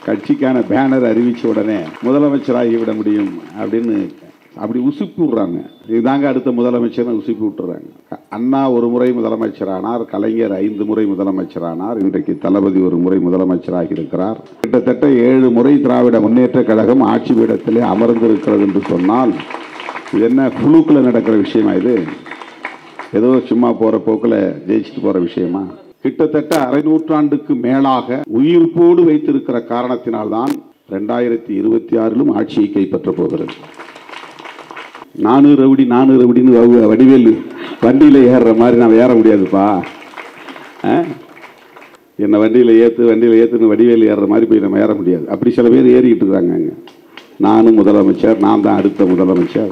கட்சிக்கான banner அறிவிச்ச உடனே முதலமைச்சராகிவிட முடியும் அப்படின்னு அப்படி உசுப்பி விடுறாங்க. இதுதாங்க அடுத்த முதலமைச்சர் உசுப்பி விட்டுறாங்க. அண்ணா ஒரு முறை முதலமைச்சரானார், கலைஞர் 5 முறை முதலமைச்சரானார், இன்றைக்கு தளபதி ஒரு முறை முதலமைச்சராகி இருக்கிறார். கிட்டத்தட்ட 7 முறை திராவிட முன்னேற்ற கழகம் ஆட்சி பீடத்திலே அமர்ந்திருக்கிறது என்று சொன்னால் இது என்ன புழுக்கில் நடக்கிற விஷயமா? இது ஏதோ சும்மா போற போக்கில் ஜெயிச்சுட்டு போற விஷயமா? கிட்டத்தட்ட அரை நூற்றாண்டுக்கு மேலாக உயிர்ப்போடு வைத்திருக்கிற காரணத்தினால்தான் 2026 ஆட்சியை கைப்பற்ற போகிறது. நானு ரவுடின்னு வடிவேலு வண்டியில் ஏறுற மாதிரி நான் ஏற முடியாதுப்பா. என்னை வண்டியில் ஏற்றுன்னு வடிவேலு ஏறுற மாதிரி போய் நம்ம ஏற முடியாது. அப்படி சில பேர் ஏறிக்கிட்டு இருக்காங்க. நானும் முதலமைச்சர், நான் தான் அடுத்த முதலமைச்சர்.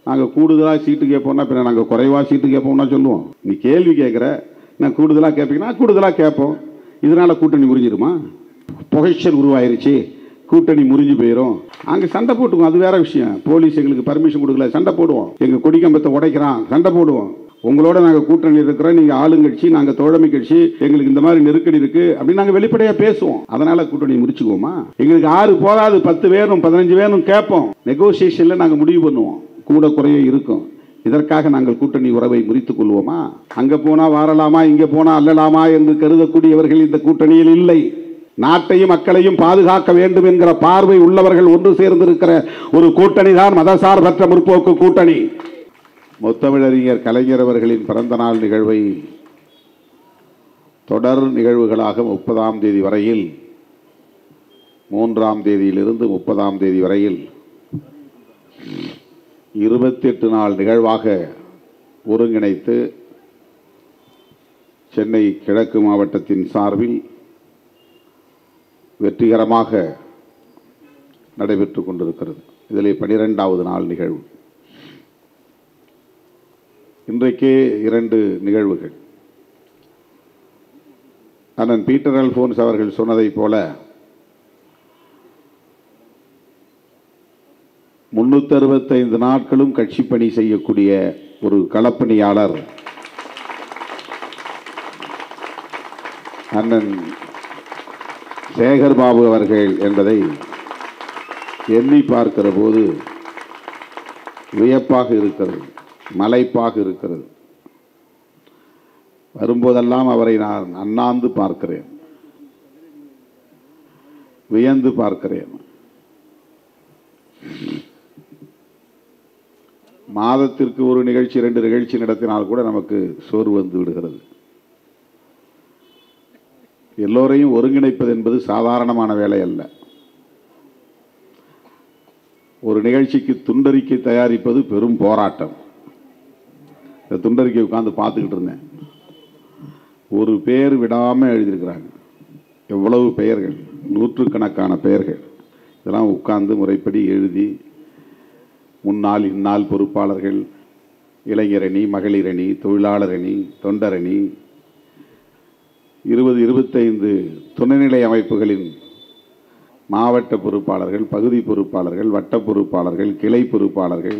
நாங்கள் கூடுதலாக சீட்டு கேட்போம்னா பின்ன நாங்கள் குறைவாக சீட்டு கேட்போம்னா சொல்லுவோம். நீ கேள்வி கேட்குற, நான் கூடுதலாக கேட்பீங்கன்னா கூடுதலாக கேட்போம். இதனால் கூட்டணி முறிஞ்சிருமா? புகைச்சல் உருவாயிருச்சு, கூட்டணி முறிஞ்சு போயிடும். அங்கே சண்டை போட்டுக்குவோம், அது வேற விஷயம். போலீஸ் எங்களுக்கு பர்மிஷன் கொடுக்கல, சண்டை போடுவோம். எங்கள் கொடிக்கம்பத்தை உடைக்கிறான், சண்டை போடுவோம். உங்களோட நாங்கள் கூட்டணி இருக்கிறோம், நீங்கள் ஆளுங்கட்சி, நாங்கள் தோழமை கட்சி, எங்களுக்கு இந்த மாதிரி நெருக்கடி இருக்கு அப்படின்னு நாங்கள் வெளிப்படையாக பேசுவோம். அதனால கூட்டணி முடிச்சுக்குவோமா? எங்களுக்கு 6 போதாது, 10 வேணும், 15 வேணும் கேட்போம். நெகோசியேஷன்ல நாங்கள் முடிவு பண்ணுவோம், கூட குறைய இருக்கும். இதற்காக நாங்கள் கூட்டணி உறவை முறித்துக் கொள்வோமா? அங்க போனா வாரலாமா, இங்க போனா அல்லலாமா என்று கருதக்கூடியவர்கள் இந்த கூட்டணியில் இல்லை. நாட்டையும் மக்களையும் பாதுகாக்க வேண்டும் என்கிற பார்வை உள்ளவர்கள் ஒன்று சேர்ந்திருக்கிற ஒரு கூட்டணி தான் மதசார்பற்ற முற்போக்கு கூட்டணி. முத்தமிழறிஞர் கலைஞர் அவர்களின் பிறந்த நாள் நிகழ்வை தொடர் நிகழ்வுகளாக 30ஆம் தேதி வரையில், 3ஆம் தேதியிலிருந்து 30ஆம் தேதி வரையில் 28 நாள் நிகழ்வாக ஒருங்கிணைத்து சென்னை கிழக்கு மாவட்டத்தின் சார்பில் வெற்றிகரமாக நடைபெற்றுக் கொண்டிருக்கிறது. இதில் 12வது நாள் நிகழ்வு. இன்றைக்கே 2 நிகழ்வுகள். அண்ணன் பீட்டர் அல்போன்ஸ் அவர்கள் சொன்னதை போல 365 நாட்களும் கட்சி பணி செய்யக்கூடிய ஒரு களப்பணியாளர் அண்ணன் சேகர் பாபு அவர்கள் என்பதை எண்ணி பார்க்கிற போது வியப்பாக இருக்கிறது, மலைப்பாக இருக்கிறது. வரும்போதெல்லாம் அவரை நான் அண்ணாந்து பார்க்கிறேன், வியந்து பார்க்கிறேன். மாதத்திற்கு ஒரு நிகழ்ச்சி 2 நிகழ்ச்சி நடத்தினால் கூட நமக்கு சோர்வு வந்து விடுகிறது. எல்லோரையும் ஒருங்கிணைப்பது என்பது சாதாரணமான வேலை அல்ல. ஒரு நிகழ்ச்சிக்கு துண்டறிக்கை தயாரிப்பது பெரும் போராட்டம். இந்த துண்டறிக்கை உட்கார்ந்து பார்த்துக்கிட்டு இருந்தேன். ஒரு பேர் விடாமல் எழுதியிருக்கிறாங்க. எவ்வளவு பெயர்கள், நூற்றுக்கணக்கான பெயர்கள். இதெல்லாம் உட்கார்ந்து முறைப்படி எழுதி முன்னாள் இந்நாள் பொறுப்பாளர்கள், இளைஞரணி, மகளிரணி, தொழிலாளரணி, தொண்டரணி, 20-25 துணைநிலை அமைப்புகளின் மாவட்ட பொறுப்பாளர்கள், பகுதி பொறுப்பாளர்கள், வட்ட பொறுப்பாளர்கள், கிளை பொறுப்பாளர்கள்,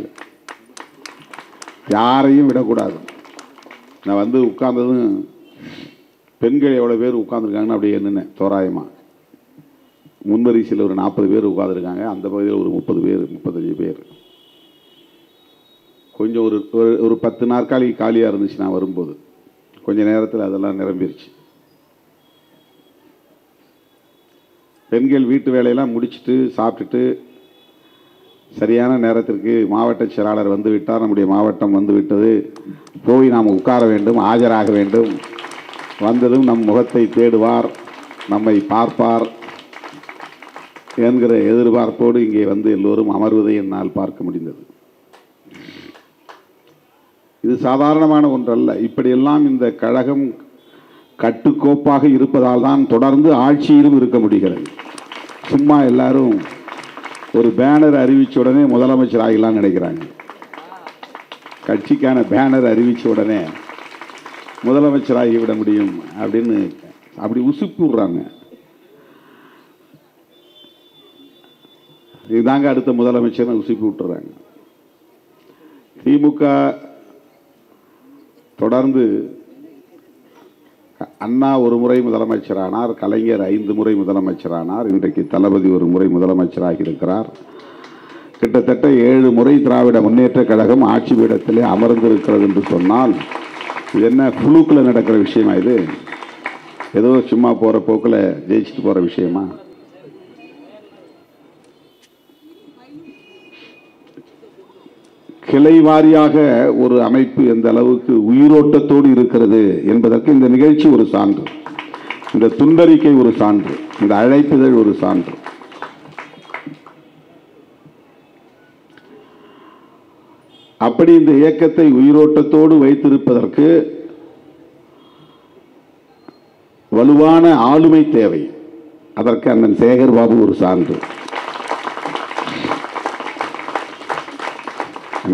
யாரையும் விடக்கூடாது. நான் வந்து உட்கார்ந்ததும் பெண்கள் எவ்வளோ பேர் உட்கார்ந்துருக்காங்கன்னு அப்படியே என்னென்ன தோராயமாக முன்வரிசையில் ஒரு 40 பேர் உட்கார்ந்துருக்காங்க. அந்த பகுதியில் ஒரு 30 பேர், 35 பேர். கொஞ்சம் ஒரு 10 நாற்காலி காலியாக இருந்துச்சு. நான் வரும்போது கொஞ்ச நேரத்தில் அதெல்லாம் நிரம்பிருச்சு. பெண்கள் வீட்டு வேலையெல்லாம் முடிச்சுட்டு சாப்பிட்டுட்டு சரியான நேரத்திற்கு மாவட்ட செயலாளர் வந்து விட்டார், நம்முடைய மாவட்டம் வந்து விட்டது, போய் நாம் உட்கார வேண்டும், ஆஜராக வேண்டும், வந்ததும் நம் முகத்தை தேடுவார், நம்மை பார்ப்பார் என்கிற எதிர்பார்ப்போடு இங்கே வந்து எல்லோரும் அமர்வதை என்னால் பார்க்க முடிந்தது. இது சாதாரணமான ஒன்றல்ல. இப்படியெல்லாம் இந்த கழகம் கட்டுக்கோப்பாக இருப்பதால் தான் தொடர்ந்து ஆட்சியிலும் இருக்க முடிகிறது. சும்மா எல்லாரும் ஒரு பேனர் அறிவிச்ச உடனே முதலமைச்சர் ஆகலாம்னு நினைக்கிறாங்க. கட்சிக்கான பேனர் அறிவிச்ச உடனே முதலமைச்சராகிவிட முடியும் அப்படின்னு அப்படி உசுப்பி விடுறாங்க. இதுதாங்க அடுத்த முதலமைச்சர் உசுப்பி விட்டுறாங்க. திமுக தொடர்ந்து அண்ணா ஒரு முறை முதலமைச்சரானார், கலைஞர் 5 முறை முதலமைச்சரானார், இன்றைக்கு தளபதி ஒரு முறை முதலமைச்சராகி இருக்கிறார். கிட்டத்தட்ட 7 முறை திராவிட முன்னேற்ற கழகம் ஆட்சி பீடத்திலே அமர்ந்திருக்கிறது என்று சொன்னால் இது என்ன புழுக்கில் நடக்கிற விஷயமா? இது ஏதோ சும்மா போகிற போக்கில் ஜெயிச்சுட்டு போகிற விஷயமா? கிளை வாரியாக ஒரு அமைப்பு எந்த அளவுக்கு உயிரோட்டத்தோடு இருக்கிறது என்பதற்கு இந்த நிகழ்ச்சி ஒரு சான்று, இந்த துண்டறிக்கை ஒரு சான்று, இந்த அழைப்புதழ் ஒரு சான்று. அப்படி இந்த இயக்கத்தை உயிரோட்டத்தோடு வைத்திருப்பதற்கு வலுவான ஆளுமை தேவை. அதற்கு அண்ணன் சேகர் பாபு ஒரு சான்று.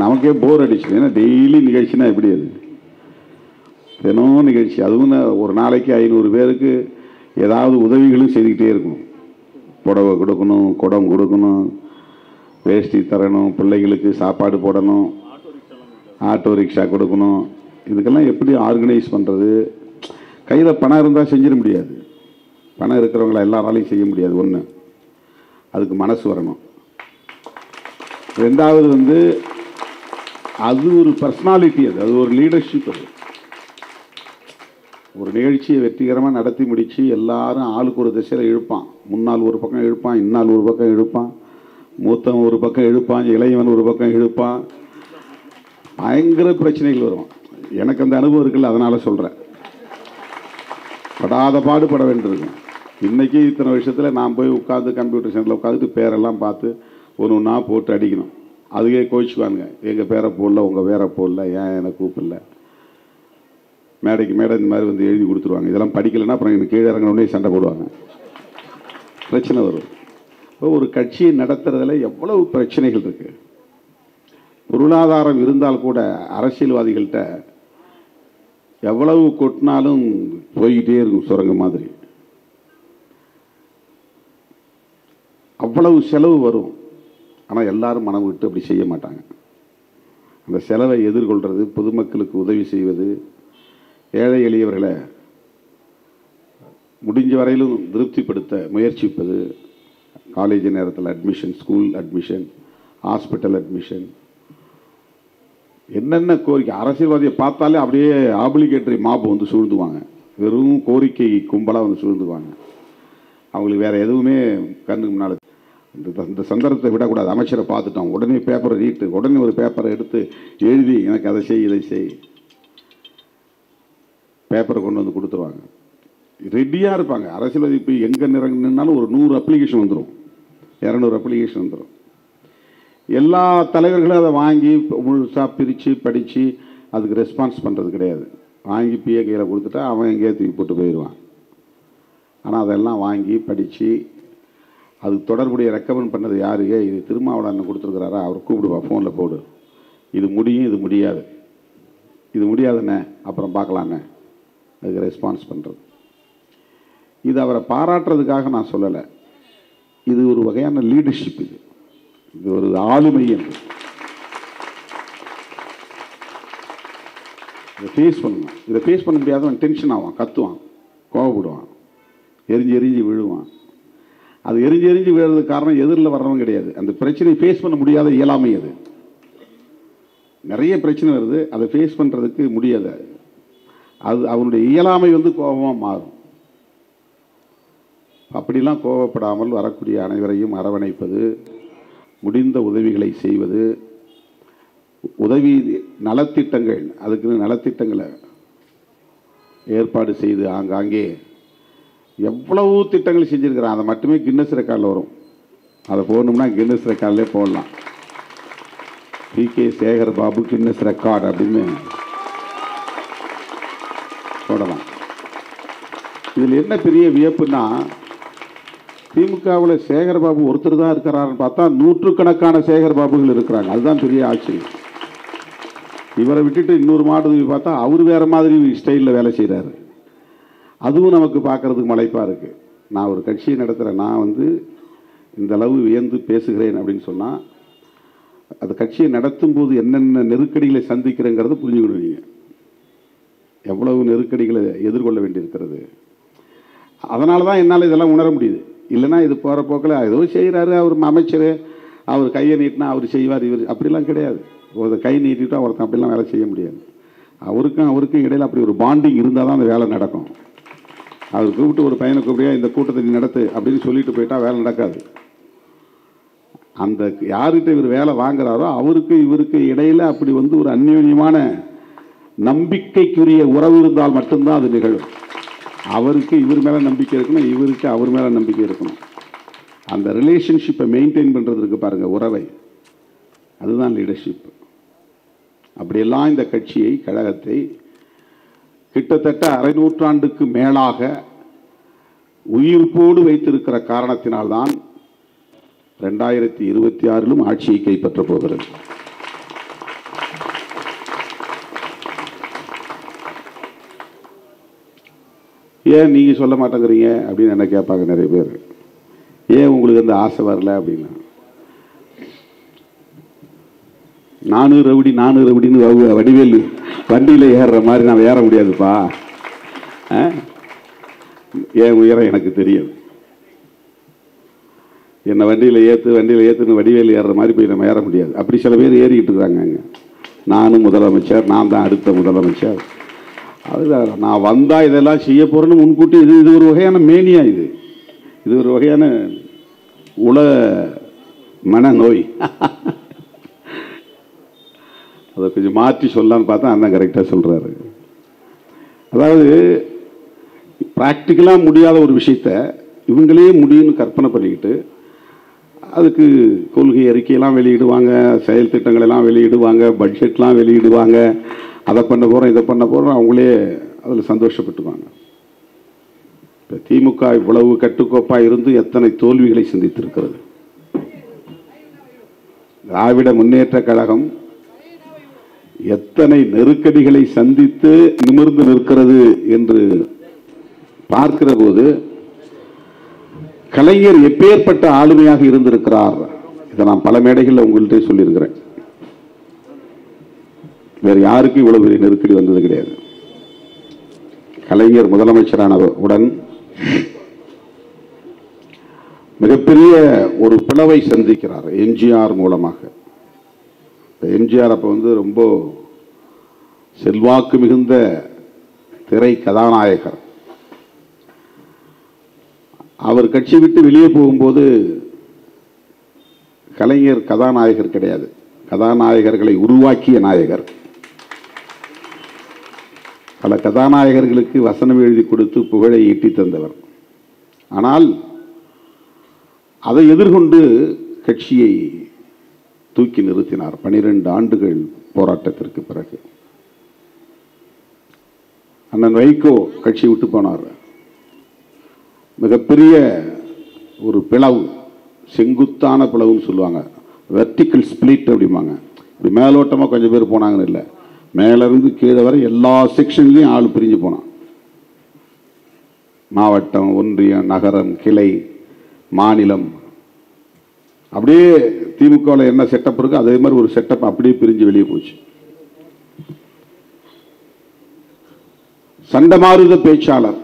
நமக்கே போர் அடிச்சு, ஏன்னா டெய்லி நிகழ்ச்சினா எப்படி? அது தினம் நிகழ்ச்சி, அதுவும் ஒரு நாளைக்கு 500 பேருக்கு ஏதாவது உதவிகளும் செய்துக்கிட்டே இருக்கணும். புடவை கொடுக்கணும், குடம் கொடுக்கணும், வேஷ்டி தரணும், பிள்ளைங்களுக்கு சாப்பாடு போடணும், ஆட்டோ ரிக்ஷா கொடுக்கணும். இதுக்கெல்லாம் எப்படி ஆர்கனைஸ் பண்ணுறது? கையில் பணம் இருந்தால் செஞ்சிட முடியாது. பணம் இருக்கிறவங்கள எல்லாராலையும் செய்ய முடியாது. ஒன்று, அதுக்கு மனசு வரணும். ரெண்டாவது அது ஒரு பர்சனாலிட்டி, அது ஒரு லீடர்ஷிப். அது ஒரு நிகழ்ச்சியை வெற்றிகரமாக நடத்தி முடித்து எல்லாரும் ஆளுக்கு ஒரு திசையில் இழுப்பான். முன்னால் ஒரு பக்கம் இழுப்பான், இன்னால் ஒரு பக்கம் இழுப்பான், மூத்தவன் ஒரு பக்கம் இழுப்பான், இளையவன் ஒரு பக்கம் இழுப்பான். பயங்கர பிரச்சனைகள் வரும். எனக்கு அந்த அனுபவம் இருக்குல்ல, அதனால் சொல்கிறேன். படாத பாடுபட வேண்டியிருக்கும். இன்றைக்கி இத்தனை வருஷத்தில் நான் போய் உட்காந்து கம்ப்யூட்டர் சென்டரில் உட்காந்துட்டு பேரெல்லாம் பார்த்து ஒன்று ஒன்றா போட்டு அடிக்கணும். அதுவே கோச்சிக்குவானுங்க, எங்கள் பேரை போடல, உங்கள் பேரை போடல, ஏன் என்னை கூப்பிடல. மேடைக்கு மேடை இந்த மாதிரி எழுதி கொடுத்துருவாங்க. இதெல்லாம் படிக்கலைன்னா அப்புறம் எனக்கு கீழே இறங்கினோடனே சண்டை போடுவாங்க, பிரச்சனை வரும். இப்போ ஒரு கட்சியை நடத்துறதுல எவ்வளவு பிரச்சனைகள் இருக்குது. பொருளாதாரம் இருந்தால் கூட அரசியல்வாதிகள்கிட்ட எவ்வளவு கொட்டினாலும் போய்கிட்டே இருக்கும், சுரங்க மாதிரி. அவ்வளவு செலவு வரும். ஆனால் எல்லாரும் மனம் விட்டு அப்படி செய்ய மாட்டாங்க. அந்த செலவை எதிர்கொள்வது, பொதுமக்களுக்கு உதவி செய்வது, ஏழை எளியவர்களை முடிஞ்ச வரையிலும் திருப்திப்படுத்த முயற்சிப்பது, காலேஜ் நேரத்தில் admission, school admission, hospital admission, என்னென்ன கோரிக்கை. அரசியல்வாதியை பார்த்தாலே அப்படியே ஆப்ளிகேட்டரி மாப்பு சூழ்ந்துவாங்க. வெறும் கோரிக்கை கும்பலாக சூழ்ந்துவாங்க. அவங்களுக்கு வேறு எதுவுமே கண்ணுக்கு முன்னால். இந்த சந்தர்ப்பத்தை விடக்கூடாது. அமைச்சரை பார்த்துட்டோம், உடனே பேப்பரை ரீட்டு, உடனே ஒரு பேப்பரை எடுத்து எழுதி எனக்கு அதை செய் இதை செய், பேப்பரை கொண்டு கொடுத்துருவாங்க. ரெடியாக இருப்பாங்க. அரசியல்வாதி இப்போ எங்கே நின்னாலும் ஒரு 100 அப்ளிகேஷன் வந்துடும், 200 அப்ளிகேஷன் வந்துடும். எல்லா தலைவர்களும் அதை வாங்கி முழுசாக பிரித்து படித்து அதுக்கு ரெஸ்பான்ஸ் பண்ணுறது கிடையாது. வாங்கி பிஏ கையில் கொடுத்துட்டா அவன் எங்கேயே தூக்கி போட்டு போயிடுவான். ஆனால் அதெல்லாம் வாங்கி படித்து அதுக்கு தொடர்புடைய ரெக்கமெண்ட் பண்ணது யாரு? இது திருமாவளவன் கொடுத்துருக்குறாரா, அவர் கூப்பிடுவா, ஃபோனில் போடு, இது முடியும், இது முடியாது, இது முடியாதுண்ணே, அப்புறம் பார்க்கலாண்ணே, அதுக்கு ரெஸ்பான்ஸ் பண்ணுறது. இது அவரை பாராட்டுறதுக்காக நான் சொல்லலை. இது ஒரு வகையான லீடர்ஷிப். இது ஒரு ஆளுமை. என்று இதை ஃபேஸ் பண்ணணும். இதை ஃபேஸ் பண்ண முடியாதவன் டென்ஷன் ஆவான், கத்துவான், கோவப்படுவான், எரிஞ்சு எரிஞ்சு விழுவான். அது எரிஞ்சு எரிஞ்சு விழுறதுக்கு காரணம் எதிரில் வர்றவங்க கிடையாது, அந்த பிரச்சனையை ஃபேஸ் பண்ண முடியாத இயலாமை. அது நிறைய பிரச்சனை வருது, அதை ஃபேஸ் பண்ணுறதுக்கு முடியாது. அது அவனுடைய இயலாமை கோபமாக மாறும். அப்படிலாம் கோபப்படாமல் வரக்கூடிய அனைவரையும் அரவணைப்பது, முடிந்த உதவிகளை செய்வது, உதவி நலத்திட்டங்கள், அதுக்குன்னு நலத்திட்டங்களை ஏற்பாடு செய்து ஆங்காங்கே எவ்வளவு திட்டங்கள் செஞ்சுருக்கிறான். அதை மட்டுமே கின்னஸ் ரெக்கார்டில் வரும். அதை போகணும்னா கின்னஸ் ரெக்கார்டிலே போடலாம். P K. Sekar Babu Guinness record அப்படின்னு போடலாம். இதில் என்ன பெரிய வியப்புன்னா, திமுகவில் சேகர் பாபு ஒருத்தர் தான் இருக்கிறாருன்னு பார்த்தா நூற்றுக்கணக்கான சேகர் பாபுகள் இருக்கிறாங்க. அதுதான் பெரிய ஆச்சரியம். இவரை விட்டுட்டு இன்னொரு மாடு பார்த்தா அவர் வேறு மாதிரி ஸ்டைலில் வேலை செய்கிறாரு. அதுவும் நமக்கு பார்க்குறதுக்கு மலைப்பாக இருக்குது. நான் ஒரு கட்சியை நடத்துகிறேன், நான் இந்த அளவு வியந்து பேசுகிறேன் அப்படின்னு சொன்னால் அது கட்சியை நடத்தும் போது என்னென்ன நெருக்கடிகளை சந்திக்கிறேங்கிறத புரிஞ்சுக்கணும். நீங்கள் எவ்வளவு நெருக்கடிகளை எதிர்கொள்ள வேண்டியிருக்கிறது. அதனால தான் என்னால் இதெல்லாம் உணர முடியுது. இல்லைன்னா இது போகிற போக்கில் ஏதோ செய்கிறாரு, அவர் அமைச்சர், அவர் கையை நீட்டினா அவர் செய்வார், இவர் அப்படிலாம் கிடையாது. ஒரு கை நீட்டிட்டு ஒருத்தன் அப்படிலாம் வேலை செய்ய முடியாது. அவருக்கும் இடையில் அப்படி ஒரு பாண்டிங் இருந்தால் தான் அந்த வேலை நடக்கும். அவர் கூப்பிட்டு ஒரு பையனை கூப்பிடியா இந்த கூட்டத்தை நீ நடத்து அப்படின்னு சொல்லிட்டு போயிட்டா வேலை நடக்காது. அந்த யார்கிட்ட இவர் வேலை வாங்குறாரோ அவருக்கு இவருக்கு இடையில் அப்படி ஒரு அந்யோன்யமான நம்பிக்கைக்குரிய உறவு இருந்தால் மட்டும்தான் அது நிகழும். அவருக்கு இவர் மேலே நம்பிக்கை இருக்கணும், இவருக்கு அவர் மேலே நம்பிக்கை இருக்கணும். அந்த ரிலேஷன்ஷிப்பை மெயின்டைன் பண்ணுறதுக்கு பாருங்கள், உறவை, அதுதான் லீடர்ஷிப். அப்படியெல்லாம் இந்த கட்சியை, கழகத்தை கிட்டத்தட்ட அரை நூற்றாண்டுக்கு மேலாக உயிர்ப்போடு வைத்திருக்கிற காரணத்தினால்தான் 2026 ஆட்சியை கைப்பற்ற போகிறது. ஏன் நீங்க சொல்ல மாட்டேங்கிறீங்க அப்படின்னு என்ன கேட்பாங்க நிறைய பேர். ஏன் உங்களுக்கு அந்த ஆசை வரல அப்படின்னா, 400 ரவுடின்னு வடிவேலு வண்டியில் ஏறுற மாதிரி நான் ஏற முடியாதுப்பா. ஏன் உயரம் எனக்கு தெரியும். என்னை வண்டியில் ஏற்றுன்னு வடிவேலு ஏறுற மாதிரி போய் நம்ம ஏற முடியாது. அப்படி சில பேர் ஏறிக்கிட்டு இருக்காங்க. அங்கே நானும் முதலமைச்சர், நான் தான் அடுத்த முதலமைச்சர், அதுதான் நான் வந்தால் இதெல்லாம் செய்ய போகிறேன்னு முன்கூட்டி இது ஒரு வகையான மேனியா, இது ஒரு வகையான உல மனநோய். அதை கொஞ்சம் மாற்றி சொல்லலான்னு பார்த்தா அண்ணன் கரெக்டாக சொல்கிறாரு. அதாவது ப்ராக்டிக்கலாக முடியாத ஒரு விஷயத்த இவங்களே முடியும்னு கற்பனை பண்ணிக்கிட்டு அதுக்கு கொள்கை அறிக்கையெல்லாம் வெளியிடுவாங்க, செயல் திட்டங்களெல்லாம் வெளியிடுவாங்க, பட்ஜெட்லாம் வெளியிடுவாங்க, அதை பண்ண போகிறோம் இதை பண்ண போகிறோம், அவங்களே அதில் சந்தோஷப்பட்டுவாங்க. இப்போ திமுக இவ்வளவு கட்டுக்கோப்பாக இருந்து எத்தனை தோல்விகளை சந்தித்திருக்கிறது. திராவிட முன்னேற்ற கழகம் எத்தனை நெருக்கடிகளை சந்தித்து நிமிர்ந்து நிற்கிறது என்று பார்க்கிற போது கலைஞர் எப்பேற்பட்ட ஆளுமையாக இருந்திருக்கிறார். இதை நான் பல மேடைகளில் உங்கள்கிட்ட சொல்லியிருக்கிறேன். வேறு யாருக்கும் இவ்வளவு பெரிய நெருக்கடி வந்தது கிடையாது. கலைஞர் முதலமைச்சரான உடன் மிகப்பெரிய ஒரு பிளவை சந்திக்கிறார் எம்ஜிஆர் மூலமாக. எம்ஜிஆர் அப்போ ரொம்ப செல்வாக்கு மிகுந்த திரை கதாநாயகர். அவர் கட்சி விட்டு வெளியே போகும்போது கலைஞர் கதாநாயகர் கிடையாது, கதாநாயகர்களை உருவாக்கிய நாயகர். பல கதாநாயகர்களுக்கு வசனம் எழுதி கொடுத்து புகழை ஈட்டி தந்தவர். ஆனால் அதை எதிர்கொண்டு கட்சியை தூக்கி நிறுத்தினார் 12 ஆண்டுகள் போராட்டத்திற்கு பிறகு. அண்ணன் வைகோ கட்சி விட்டு போனார். மிகப்பெரிய ஒரு பிளவு, செங்குத்தான பிளவுன்னு சொல்லுவாங்க, வெர்டிக்கல் ஸ்பிளிட் அப்படிம்பாங்க. இப்படி மேலோட்டமாக கொஞ்சம் பேர் போனாங்கன்னு இல்லை, மேலேருந்து கீழே வரை எல்லா செக்ஷன்லையும் ஆள் பிரிஞ்சு போனான். மாவட்டம், ஒன்றியம், நகரம், கிளை, மாநிலம், அப்படியே திமுகவில் என்ன செட்டப் இருக்கோ அதே மாதிரி ஒரு செட்டப் அப்படியே பிரிஞ்சு வெளியே போச்சு. சண்டமாருத பேச்சாளர்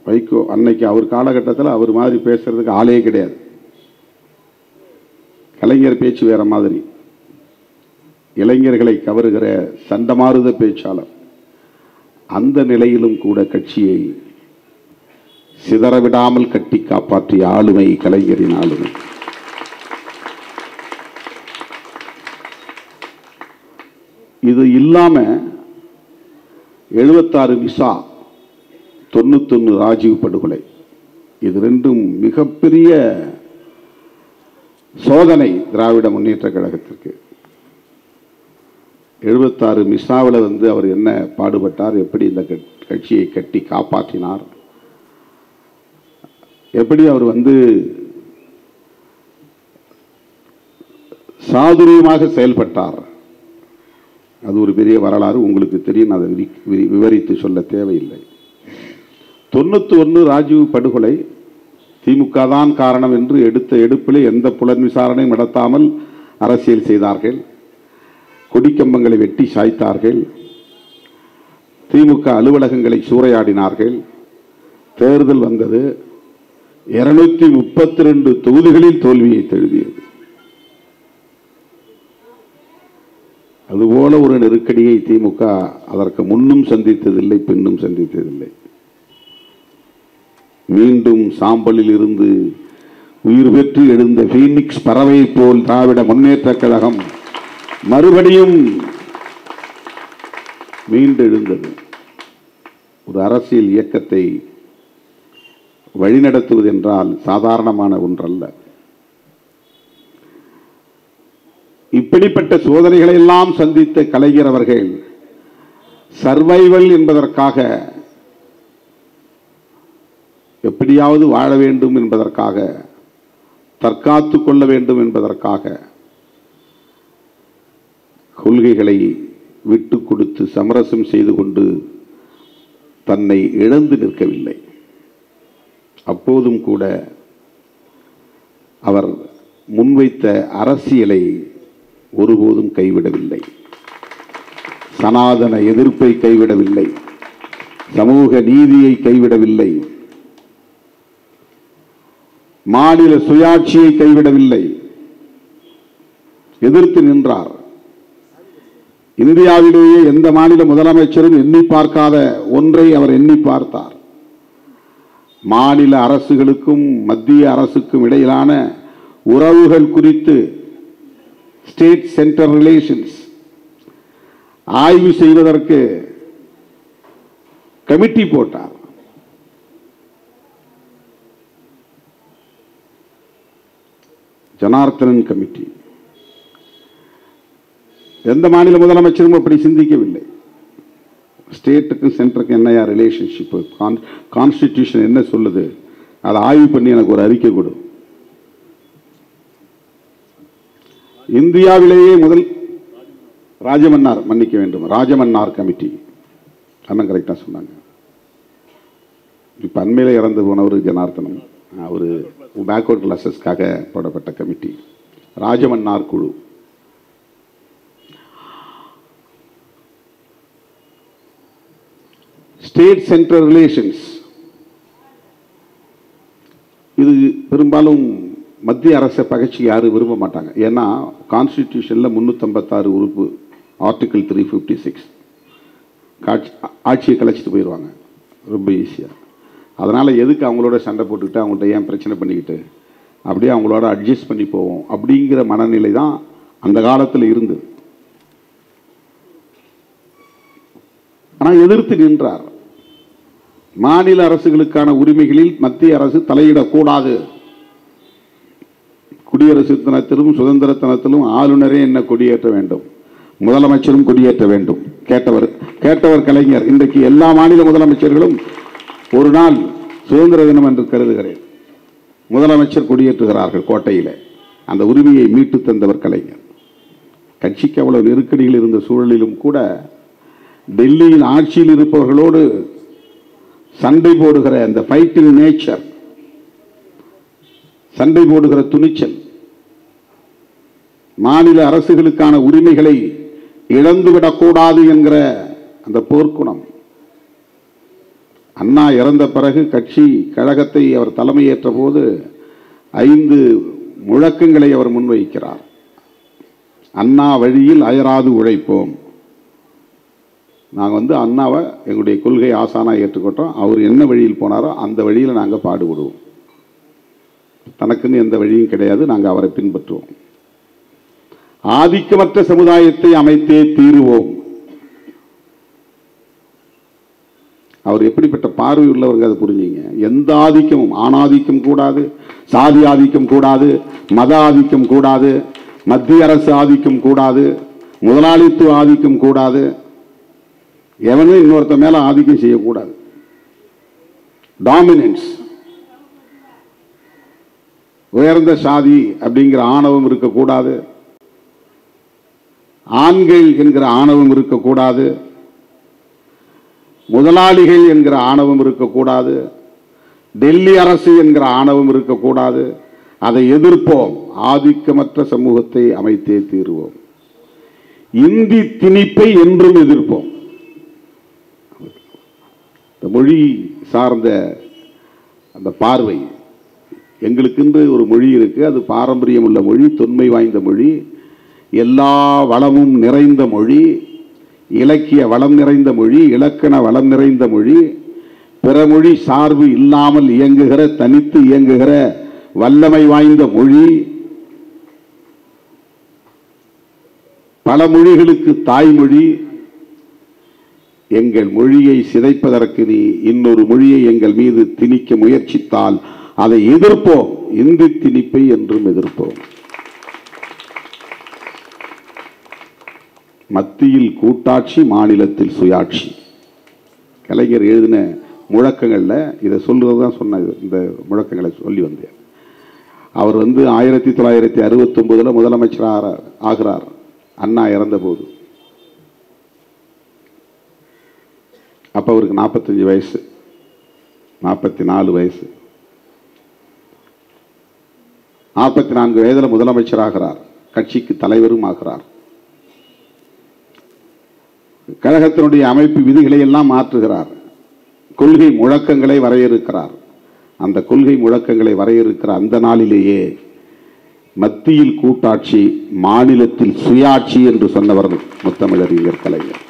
வைகோ. அன்னைக்கு அவர் காலகட்டத்தில் அவர் மாதிரி பேசுறதுக்கு ஆளே கிடையாது. கலைஞர் பேச்சு வேற மாதிரி, இளைஞர்களை கவருகிற சண்டமாருத பேச்சாளர். அந்த நிலையிலும் கூட கட்சியை சிதறவிடாமல் கட்டி காப்பாற்றிய ஆளுமை கலைஞரின் ஆளுமை. இது இல்லாம 76 விசா, 91 ராஜீவ் படுகொலை, இது ரெண்டும் மிகப்பெரிய சோதனை திராவிட முன்னேற்ற கழகத்திற்கு. 76 மிசாவில் அவர் என்ன பாடுபட்டார், எப்படி இந்த கட்சியை கட்டி காப்பாற்றினார், எப்படி அவர் சாதுரியமாக செயல்பட்டார், அது ஒரு பெரிய வரலாறு. உங்களுக்கு தெரியும், அதை விவரித்து சொல்ல தேவையில்லை. 91 ராஜீவ் படுகொலை திமுக தான் காரணம் என்று எடுத்த எடுப்பிலே எந்த புலன் விசாரணையும் நடத்தாமல் அரசியல் செய்தார்கள். கொடிக்கம்பங்களை வெட்டி சாய்த்தார்கள். திமுக அலுவலகங்களை சூறையாடினார்கள். தேர்தல் வந்தது. 232 தொகுதிகளில் தோல்வியை தழுவியது. அதுபோல ஒரு நெருக்கடியை திமுக அதற்கு முன்னும் சந்தித்ததில்லை, பின்னும் சந்தித்ததில்லை. மீண்டும் சாம்பலில் இருந்து உயிர் பெற்று எழுந்த பீனிக்ஸ் பறவை போல் திராவிட முன்னேற்ற கழகம் மறுபடியும் மீண்டெழுந்தது. ஒரு அரசியல் இயக்கத்தை வழிநடத்துவது என்றால் சாதாரணமான ஒன்றல்ல. இப்படிப்பட்ட சோதனைகளை எல்லாம் சந்தித்த கலைஞர் அவர்கள் சர்வைவல் என்பதற்காக, எப்படியாவது வாழ வேண்டும் என்பதற்காக, தற்காத்துக் கொள்ள வேண்டும் என்பதற்காக கொள்கைகளை விட்டு கொடுத்து சமரசம் செய்து கொண்டு தன்னை இழந்து நிற்கவில்லை. அப்போதும் கூட அவர் முன்வைத்த அரசியலை ஒருபோதும் கைவிடவில்லை. சனாதன எதிர்ப்பை கைவிடவில்லை, சமூக நீதியை கைவிடவில்லை, மாநில சுயாட்சியை கைவிடவில்லை, எதிர்த்து நின்றார். இந்தியாவிலேயே எந்த மாநில முதலமைச்சரும் எண்ணி பார்க்காத ஒன்றை அவர் எண்ணி பார்த்தார். மாநில அரசுகளுக்கும் மத்திய அரசுக்கும் இடையிலான உறவுகள் குறித்து ஸ்டேட் சென்டர் ரிலேஷன்ஸ் ஆய்வு செய்வதற்கு கமிட்டி போட்டார். ஜனார்த்தனன் கமிட்டி. எந்த மாநில முதலமைச்சரும் அப்படி சிந்திக்கவில்லை. ஸ்டேட்டுக்கும் சென்டருக்கும் என்னையா ரிலேஷன்ஷிப், கான்ஸ்டிடியூஷன் என்ன சொல்லுது, அதை ஆய்வு பண்ணி எனக்கு ஒரு அறிக்கை கொடு. இந்தியாவிலேயே முதல் ராஜமன்னார், மன்னிக்க வேண்டும், ராஜமன்னார் கமிட்டி, அண்ணன் கரெக்டா சொன்னாங்க. இப்ப அண்மையில இறந்து போனவர் ஜனார்த்தனம், ஒரு பேக்வர்ட் கிளாஸஸ்க்காக போடப்பட்ட கமிட்டி, ராஜமன்னார் குழு. ஸ்டேட் சென்ட்ரல் ரிலேஷன்ஸ், இது பெரும்பாலும் மத்திய அரசை பகைச்சி யாரும் விரும்ப மாட்டாங்க. ஏன்னா கான்ஸ்டிடியூஷன்ல 356 உறுப்பு, ஆர்டிகிள் 356, ஆட்சியை கலைச்சிட்டு போயிடுவாங்க ரொம்ப ஈஸியா. அதனால எதுக்கு அவங்களோட சண்டை போட்டுக்கிட்டு, அவங்கள்ட்ட ஏன் பிரச்சனை பண்ணிக்கிட்டு, அப்படியே அவங்களோட அட்ஜஸ்ட் பண்ணி போவோம் அப்படிங்கிற மனநிலை தான் அந்த காலத்தில் இருந்தது. ஆனால் எதிர்த்து நின்றார். மாநில அரசுகளுக்கான உரிமைகளில் மத்திய அரசு தலையிடக்கூடாது, குடியரசு தினத்திலும் சுதந்திர தினத்திலும் ஆளுநரே என்ன கொடியேற்ற வேண்டும், முதலமைச்சரும் கொடியேற்ற வேண்டும். கேட்டவர் கலைஞர். இன்றைக்கு எல்லா மாநில முதலமைச்சர்களும் ஒரு நாள் சுதந்திர தினம் என்று கருதுகிறேன், முதலமைச்சர் கொடியேற்றுகிறார்கள் கோட்டையில். அந்த உரிமையை மீட்டு தந்தவர் கலைஞர். கட்சிக்கு அவ்வளவு நெருக்கடியில் இருந்த சூழலிலும் கூட டெல்லியில் ஆட்சியில் இருப்பவர்களோடு சண்டை போடுகிற அந்த ஃபைட்டிங் நேச்சர், சண்டை போடுகிற துணிச்சல், மாநில அரசுகளுக்கான உரிமைகளை இழந்துவிடக்கூடாது என்கிற அந்த போர்க்குணம். அண்ணா இறந்த பிறகு கட்சி கழகத்தை அவர் தலைமையேற்ற போது 5 முழக்கங்களை அவர் முன்வைக்கிறார். அண்ணா வழியில் அயராது உழைப்போம். நாங்கள் அண்ணாவை எங்களுடைய கொள்கை ஆசானா ஏற்றுக்கொண்டோம். அவர் என்ன வழியில் போனாரோ அந்த வழியில் நாங்கள் பாடுபடுவோம். தனக்குன்னு எந்த வழியும் கிடையாது, நாங்கள் அவரை பின்பற்றுவோம். ஆதிக்கமற்ற சமுதாயத்தை அமைத்தே தீருவோம். அவர் எப்படிப்பட்ட பார்வை உள்ளவங்க அதை புரிஞ்சுங்க. எந்த ஆதிக்கமும், ஆணாதிக்கம் கூடாது, சாதி ஆதிக்கம் கூடாது, மத ஆதிக்கம் கூடாது, மத்திய அரசு ஆதிக்கம் கூடாது, முதலாளித்துவ ஆதிக்கம் கூடாது, எவனும் இன்னொருத்த மேல ஆதிக்கம் செய்யக்கூடாது. டாமினன்ஸ், உயர்ந்த சாதி அப்படிங்கிற ஆணவம் இருக்கக்கூடாது, ஆண்கள் என்கிற ஆணவம் இருக்கக்கூடாது, முதலாளிகள் என்கிற ஆணவம் இருக்கக்கூடாது, டெல்லி அரசு என்கிற ஆணவம் இருக்கக்கூடாது. அதை எதிர்ப்போம். ஆதிக்கமற்ற சமூகத்தை அமைத்தே தீருவோம். இந்தி திணிப்பை என்றும் எதிர்ப்போம். இந்த மொழி சார்ந்த அந்த பார்வை, எங்களுக்கென்று ஒரு மொழி இருக்கு, அது பாரம்பரியம் உள்ள மொழி, தொன்மை வாய்ந்த மொழி, எல்லா வளமும் நிறைந்த மொழி, இலக்கிய வளம் நிறைந்த மொழி, இலக்கண வளம் நிறைந்த மொழி, பிறமொழி சார்பு இல்லாமல் இயங்குகிற, தனித்து இயங்குகிற வல்லமை வாய்ந்த மொழி, பல மொழிகளுக்கு தாய்மொழி. எங்கள் மொழியை சிதைப்பதற்கு நீ இன்னொரு மொழியை எங்கள் மீது திணிக்க முயற்சித்தால் அதை எதிர்ப்போம். இந்தி திணிப்பை என்றும் எதிர்ப்போம். மத்தியில் கூட்டாட்சி, மாநிலத்தில் சுயாட்சி. கலைஞர் எழுதின முழக்கங்கள்ல இதை சொல்றதுதான் சொன்ன. இந்த முழக்கங்களை சொல்லி வந்தேன். அவர் 1969 முதலமைச்சர் ஆகிறார். அண்ணா இறந்த போது அப்ப அவருக்கு 45 வயசு, 44 வயசு. 44 வயதுல முதலமைச்சர் ஆகிறார், கட்சிக்கு தலைவரும் ஆகிறார். கழகத்தினுடைய அமைப்பு விதிகளை எல்லாம் மாற்றுகிறார், கொள்கை முழக்கங்களை வரையறுக்கிறார். அந்த கொள்கை முழக்கங்களை வரையறுக்கிற அந்த நாளிலேயே மத்தியில் கூட்டாட்சி, மாநிலத்தில் சுயாட்சி என்று சொன்னவர் முத்தமிழறிஞர் கலைஞர்.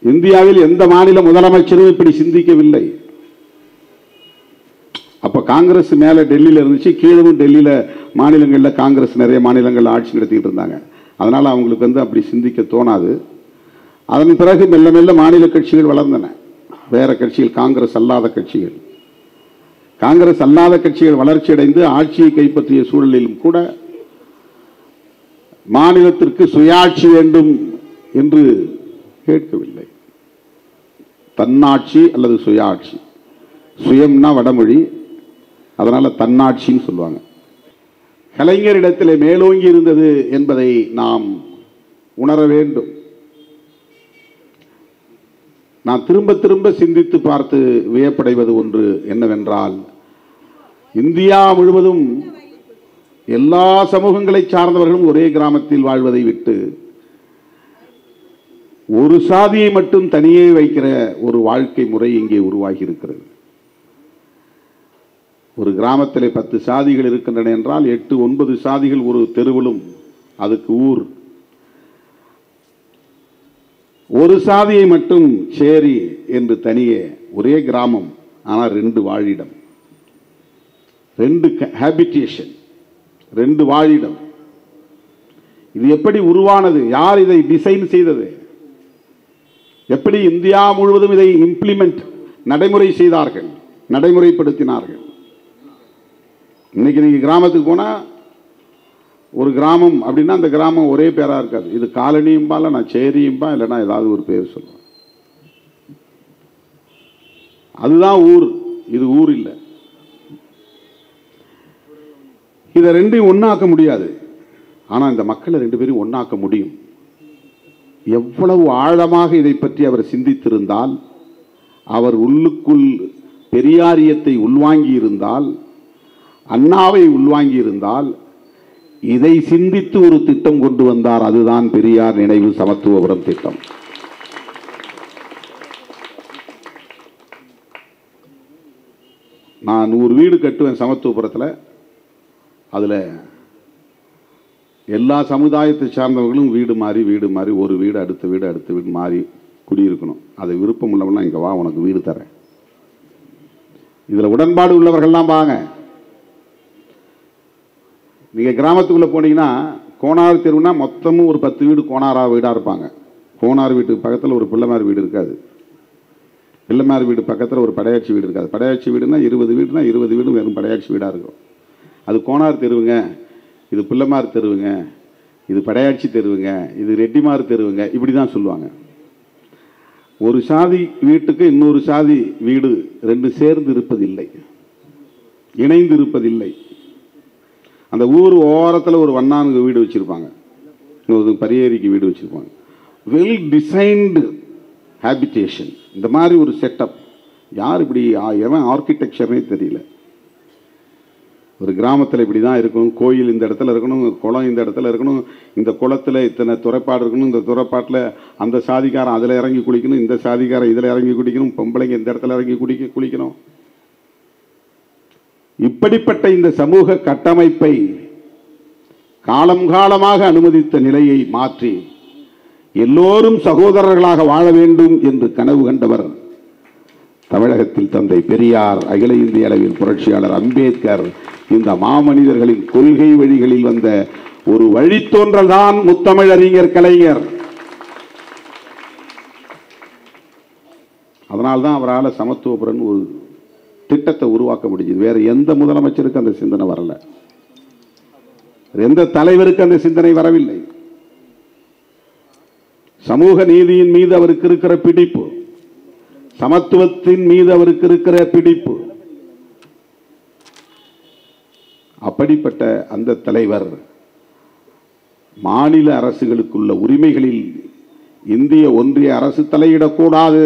இந்தியாவில் எந்த மாநில முதலமைச்சரும் இப்படி சிந்திக்கவில்லை. அப்ப காங்கிரஸ் மேல டெல்லியில இருந்துச்சு, கீழவும் டெல்லியில மாநிலங்கள்ல காங்கிரஸ் நிறைய மாநிலங்கள் ஆட்சி நடத்திட்டு இருந்தாங்க. அதனால அவங்களுக்கு அப்படி சிந்திக்க தோணாது. அதன் பிறகு மெல்ல மெல்ல மாநில கட்சிகள் வளர்ந்தன. வேற கட்சிகள், காங்கிரஸ் அல்லாத கட்சிகள். காங்கிரஸ் அல்லாத கட்சிகள் வளர்ச்சி அடைந்து ஆட்சியை கைப்பற்றிய சூழலிலும் கூட மாநிலத்திற்கு சுயாட்சி வேண்டும் என்று கேட்கவில்லை. தன்னாட்சி அல்லது சுயாட்சி. சுயம்னா வடமொழி, அதனால தன்னாட்சின்னு சொல்லுவாங்க. கலைஞரிடத்திலே மேலோங்கி இருந்தது என்பதை நாம் உணர வேண்டும். நான் திரும்ப திரும்ப சிந்தித்து பார்த்து வியப்படைவது ஒன்று என்னவென்றால், இந்தியா முழுவதும் எல்லா சமூகங்களை சார்ந்தவர்களும் ஒரே கிராமத்தில் வாழ்வதை விட்டு ஒரு சாதியை மட்டும் தனியே வைக்கிற ஒரு வாழ்க்கை முறை இங்கே உருவாகி இருக்கிறது. ஒரு கிராமத்தில் 10 சாதிகள் இருக்கின்றன என்றால் 8-9 சாதிகள் ஒரு தெருவிலும், அதுக்கு ஊர். ஒரு சாதியை மட்டும் சேரி என்று தனியே, ஒரே கிராமம், ஆனால் 2 வாழிடம், 2 ஹேபிடேஷன், 2 வாழிடம். இது எப்படி உருவானது? யார் இதை டிசைன் செய்தது? எப்படி இந்தியா முழுவதும் இதை இம்ப்ளிமெண்ட், நடைமுறை செய்தார்கள், நடைமுறைப்படுத்தினார்கள்? இன்னைக்கு நீங்க கிராமத்துக்கு போனா, ஒரு கிராமம் அப்படின்னா அந்த கிராமம் ஒரே பேரா இருக்காது. இது காலனியும்பா, இல்லை நான் சேரியும்பா, இல்லைன்னா ஏதாவது ஒரு பேர் சொல்லுவேன். அதுதான் ஊர், இது ஊர் இல்லை. இதை 2ஐயும் ஒன்னாக்க முடியாது. ஆனா இந்த மக்களை 2 பேரும் ஒன்னாக்க முடியும். எவ்வளவு ஆழமாக இதை பற்றி அவர் சிந்தித்திருந்தால், அவர் உள்ளுக்குள் பெரியாரியத்தை உள்வாங்கி இருந்தால், அண்ணாவை உள்வாங்கி இருந்தால், இதை சிந்தித்து ஒரு திட்டம் கொண்டு வந்தார். அதுதான் பெரியார் நினைவு சமத்துவபுரம் திட்டம். நான் 100 வீடு கட்டுவேன் சமத்துவபுரத்தில். அதுல எல்லா சமுதாயத்தை சார்ந்தவர்களும் வீடு மாறி ஒரு வீடு அடுத்த வீடு மாறி குடியிருக்கணும். அது விருப்பம் உள்ளவனா இங்க வா, உனக்கு வீடு தரேன். இதுல உடன்பாடு உள்ளவர்கள்லாம் வாங்க. நீங்க கிராமத்துக்குள்ள போனீங்கன்னா, கோனார் தெருவுனா மொத்தமும் ஒரு 10 வீடு வீடா இருப்பாங்க. கோனார் வீட்டுக்கு பக்கத்தில் ஒரு பிள்ளைமார் வீடு இருக்காது. பிள்ளைமார் வீடு பக்கத்தில் ஒரு படையாட்சி வீடு இருக்காது. படையாட்சி வீடுனா 20 வீடுனா 20 வீடும் வெறும் படையாட்சி வீடா இருக்கும். அது கோனார் தெருவுங்க, இது பிள்ளைமார் தெருவுங்க, இது படையாட்சி தெருவுங்க, இது ரெட்டிமார் தெருவுங்க, இப்படி தான் சொல்லுவாங்க. ஒரு சாதி வீட்டுக்கு இன்னொரு சாதி வீடு 2 சேர்ந்து இருப்பதில்லை, இணைந்து இருப்பதில்லை. அந்த ஊர் ஓரத்தில் ஒரு வண்ணானுக்கு வீடு வச்சிருப்பாங்க, இன்னொரு பரியேரிக்கு வீடு வச்சிருப்பாங்க. Well designed habitation. இந்த மாதிரி ஒரு செட்டப் யார் இப்படி எவன் ஆர்கிடெக்சர்னே தெரியல. ஒரு கிராமத்தில் இப்படி தான் இருக்கணும், கோயில் இந்த இடத்துல இருக்கணும், குளம் இந்த இடத்துல இருக்கணும், இந்த குளத்தில் இத்தனை துறைப்பாடு இருக்கணும், இந்த துறைப்பாட்டில் அந்த சாதிக்காரன் அதில் இறங்கி குளிக்கணும், இந்த சாதிக்காரன் இதில் இறங்கி குளிக்கணும், பொம்பளைங்க இந்த இடத்துல இறங்கி குளிக்கணும். இப்படிப்பட்ட இந்த சமூக கட்டமைப்பை காலம் காலமாக அனுமதித்த நிலையை மாற்றி எல்லோரும் சகோதரர்களாக வாழ வேண்டும் என்று கனவு கண்டவர் தமிழகத்தில் தந்தை பெரியார், அகில இந்திய அளவில் புரட்சியாளர் அம்பேத்கர். இந்த மாமனிதர்களின் கொள்கை வழிகளில் வந்த ஒரு வழித்தோன்றல் தான் முத்தமிழறிஞர் கலைஞர். அதனால்தான் அவரால் சமத்துவபுரன் ஒரு திட்டத்தை உருவாக்க முடிஞ்சது. வேற எந்த முதலமைச்சருக்கு அந்த சிந்தனை வரல, எந்த தலைவருக்கு அந்த சிந்தனை வரவில்லை. சமூக நீதியின் மீது அவருக்கு இருக்கிற பிடிப்பு, சமத்துவத்தின் மீது அவருக்கு இருக்கிற பிடிப்பு, அப்படிப்பட்ட அந்த தலைவர் மாநில அரசுகளுக்குள்ள உரிமைகளில் இந்திய ஒன்றிய அரசு தலையிடக்கூடாது,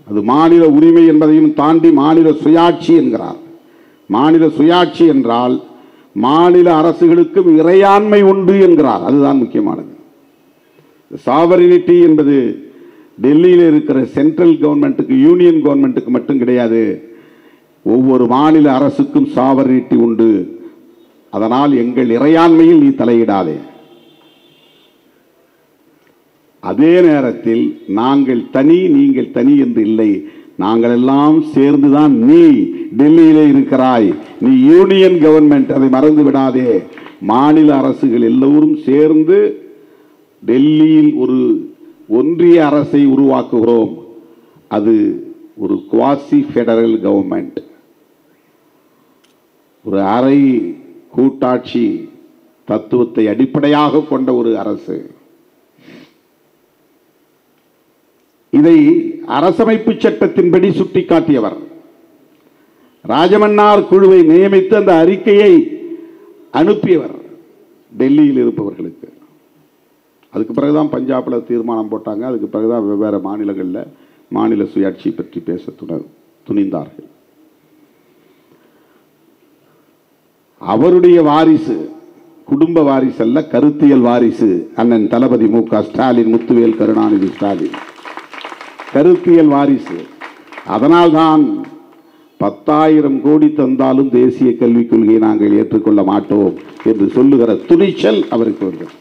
அது மாநில உரிமை என்பதையும் தாண்டி மாநில சுயாட்சி என்கிறார். மாநில சுயாட்சி என்றால் மாநில அரசுகளுக்கும் இறையாண்மை உண்டு என்கிறார். அதுதான் முக்கியமானது. சாவரினிட்டி என்பது டெல்லியில் இருக்கிற சென்ட்ரல் கவர்மெண்ட்டுக்கு, யூனியன் கவர்மெண்ட்டுக்கு மட்டும் கிடையாது. ஒவ்வொரு மாநில அரசுக்கும் சாவரினிட்டி உண்டு. அதனால் எங்கள் இறையாண்மையில் நீ தலையிடாதே. அதே நேரத்தில் நாங்கள் தனி நீங்கள் தனி என்று இல்லை, நாங்கள் எல்லாம் சேர்ந்துதான் நீ டெல்லியிலே இருக்கிறாய், நீ யூனியன் கவர்மெண்ட், அதை மறந்து விடாதே. மாநில அரசுகள் எல்லோரும் சேர்ந்து டெல்லியில் ஒரு ஒன்றிய அரசை உருவாக்குகிறோம். அது ஒரு குவாசி ஃபெடரல் கவர்மெண்ட், ஒரு அரை கூட்டாட்சி தத்துவத்தை அடிப்படையாக கொண்ட ஒரு அரசு. இதை அரசமைப்பு சட்டத்தின்படி சுட்டிக்காட்டியவர். ராஜமன்னார் குழுவை நியமித்து அந்த அறிக்கையை அனுப்பியவர் டெல்லியில் இருப்பவர்களுக்கு. அதுக்கு பிறகுதான் பஞ்சாபில் தீர்மானம் போட்டாங்க. அதுக்கு பிறகுதான் வெவ்வேறு மாநிலங்களில் மாநில சுயாட்சி பற்றி பேச துணிந்தார்கள். அவருடைய வாரிசு, குடும்ப வாரிசு அல்ல, கருத்தியல் வாரிசு அண்ணன் தளபதி மு.க. ஸ்டாலின், முத்துவேல் கருணாநிதி ஸ்டாலின் கருத்தியல் வாரிசு. அதனால்தான் 10,000 கோடி தந்தாலும் தேசிய கல்விக் கொள்கையை நாங்கள் ஏற்றுக்கொள்ள மாட்டோம் என்று சொல்லுகிற துணிச்சல் அவருக்கு வந்தது.